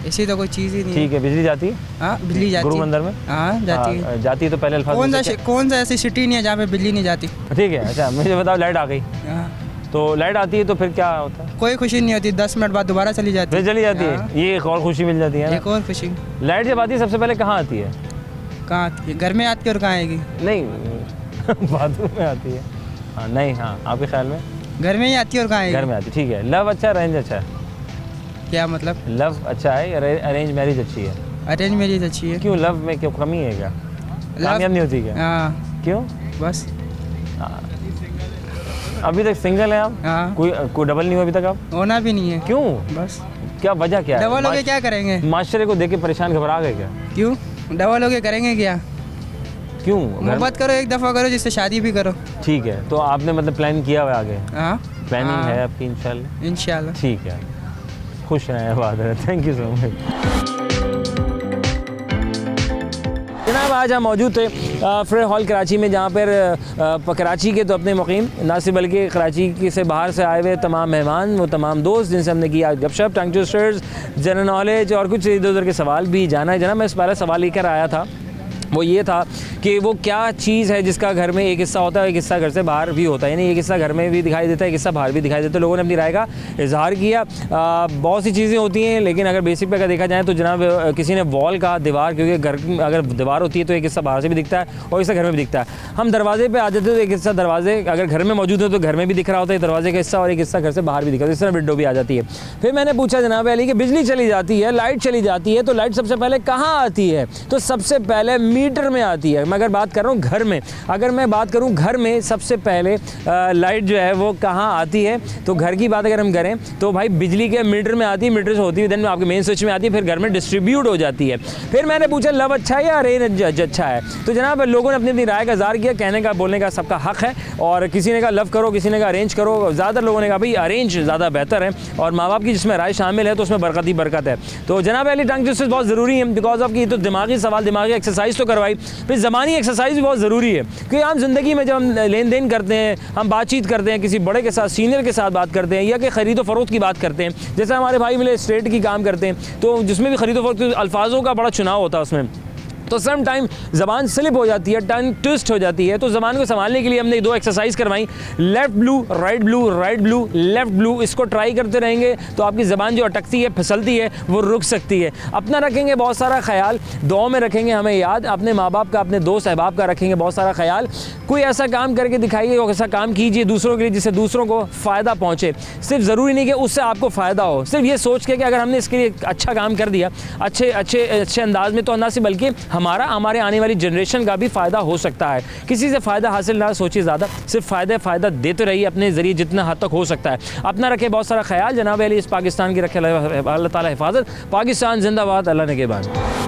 ऐसी तो कोई चीज़ ही नहीं ठीक है। बिजली जाती है? हाँ, बिजली जाती गुरु है। मंदिर में? हाँ, जाती है। हाँ, जाती है तो पहले अल्फाज में से कौन सा ऐसी सिटी नहीं है जहाँ पे बिजली नहीं जाती? ठीक है। अच्छा, मुझे बताओ, लाइट आ गई हाँ, तो लाइट आती है तो फिर क्या होता है? कोई खुशी नहीं होती, 10 मिनट बाद दोबारा चली जाती फिर चली जाती हाँ। है, ये एक और खुशी मिल जाती है एक ना? और खुशी। लाइट जब आती है सबसे पहले कहाँ आती है? कहाँ आती है? घर में आती है और कहाँ आएगी? नहीं बाथरूम में आती है। हाँ, नहीं, हाँ, आपके ख्याल में? घर में ही आती है और कहाँ आएगी? घर में आती है, ठीक है। लव अच्छा, अरेंज अच्छा है? क्या मतलब? लव अच्छा है, अरेंज मैरिज अच्छी है? अरेंज मैरिज अच्छी है। क्यों, लव में क्यों कमी है क्या? कामयाब नहीं होती क्या? हाँ, क्यों? बस। अभी तक सिंगल है आप? हाँ, कोई डबल नहीं हुआ अभी तक आप? होना भी नहीं है। क्यों? बस। क्या वजह क्या है? डबल हो के क्या करेंगे? माशरे को देख के परेशान घबरा गए क्या? क्यों डबल हो के करेंगे क्या? क्यों? मोहब्बत करो, एक दफ़ा करो, जिससे शादी भी करो। ठीक है, तो आपने मतलब प्लान किया हुआ है आगे? हाँ, प्लानिंग हाँ। है आपकी इंशाल्लाह? इंशाल्लाह। ठीक है, खुश रहें, बात है। Thank you so much. जनाब, जनाब आज हम मौजूद थे फ्रे हॉल कराची में, जहाँ पर कराची के तो अपने मुकीम ना सिर्फ बल्कि कराची से बाहर से आए हुए तमाम मेहमान, वो तमाम दोस्त जिनसे हमने किया गपशप, टंग ट्विस्टर्स, जनरल नॉलेज और कुछ इधर उधर के सवाल भी जाना है। जनाब मैं इस पहला सवाल लेकर आया था, वो ये था कि वो क्या चीज़ है जिसका घर में एक हिस्सा होता है, एक हिस्सा घर से बाहर भी होता है, यानी एक हिस्सा घर में भी दिखाई देता है, एक हिस्सा बाहर भी दिखाई देता है। लोगों ने अपनी राय का इजहार किया। बहुत सी चीज़ें होती हैं, लेकिन अगर बेसिक पे अगर देखा जाए तो जनाब किसी ने वॉल कहा, दीवार, क्योंकि घर में अगर दीवार होती है तो एक हिस्सा बाहर से भी दिखता है और हिस्सा घर में भी दिखता है। हम दरवाजे पर आ जाते तो एक हिस्सा दरवाजे अगर घर में मौजूद हो तो घर में भी दिख रहा होता है दरवाजे का हिस्सा, और एक हिस्सा घर से बाहर भी दिखता है, इस तरह विंडो भी आ जाती है। फिर मैंने पूछा जनाब अली कि बिजली चली जाती है, लाइट चली जाती है, तो लाइट सबसे पहले कहाँ आती है? तो सबसे पहले मीटर में आती है। मैं अगर बात कर रहा हूँ घर में, अगर मैं बात करूँ घर में सबसे पहले लाइट जो है वो कहाँ आती है, तो घर की बात अगर हम करें तो भाई बिजली के मीटर में आती है, मीटर से होती है, देन आपके मेन स्विच में आती है, फिर घर में डिस्ट्रीब्यूट हो जाती है। फिर मैंने पूछा लव अच्छा है या अरेंज अच्छा है? तो जनाब लोगों ने अपनी अपनी राय का इज़हार किया, कहने का बोलने का सबका हक है, और किसी ने कहा लव करो, किसी ने कहा अरेंज करो। ज़्यादातर लोगों ने कहा भाई अरेंज ज़्यादा बेहतर है, और माँ बाप की जिसमें राय शामिल है तो उसमें बरकत ही बरकत है। तो जनाब अली टंग ट्विस्टर्स बहुत ज़रूरी है, बिकॉज ऑफ की तो दिमागी सवाल, दिमागी एक्सरसाइज तो करवाई, फिर ज़बानी एक्सरसाइज भी बहुत ज़रूरी है, क्योंकि आम ज़िंदगी में जब हम लेन देन करते हैं, हम बातचीत करते हैं, किसी बड़े के साथ, सीनियर के साथ बात करते हैं, या कि ख़रीदो फरोख्त की बात करते हैं, जैसे हमारे भाई मिले स्टेट की काम करते हैं, तो जिसमें भी ख़रीदो फरोख्त अल्फाजों का बड़ा चुनाव होता है उसमें, तो सम टाइम ज़बान स्लिप हो जाती है, टंग ट्विस्ट हो जाती है। तो ज़बान को संभालने के लिए हमने 2 एक्सरसाइज करवाई, left blue, right blue, right blue, left blue. इसको ट्राई करते रहेंगे तो आपकी ज़बान जो अटकती है, फिसलती है, वो रुक सकती है। अपना रखेंगे बहुत सारा ख्याल, दुआ में रखेंगे हमें याद, अपने माँ बाप का, अपने दोस्त अहबाब का रखेंगे बहुत सारा ख्याल। कोई ऐसा काम करके दिखाइए और ऐसा काम कीजिए दूसरों के लिए जिससे दूसरों को फ़ायदा पहुँचे। सिर्फ ज़रूरी नहीं कि उससे आपको फ़ायदा हो, सिर्फ ये सोच के कि अगर हमने इसके लिए अच्छा काम कर दिया अच्छे अंदाज में, तो ना सिर्फ बल्कि हमारे आने वाली जनरेशन का भी फ़ायदा हो सकता है। किसी से फ़ायदा हासिल ना सोचिए ज़्यादा, सिर्फ फ़ायदा देते रहिए अपने ज़रिए जितना हद तक हो सकता है। अपना रखे बहुत सारा ख्याल। जनाब अली इस पाकिस्तान की रखे अल्लाह ताला हिफाजत। पाकिस्तान जिंदाबाद, अल्लाह ने के बाद।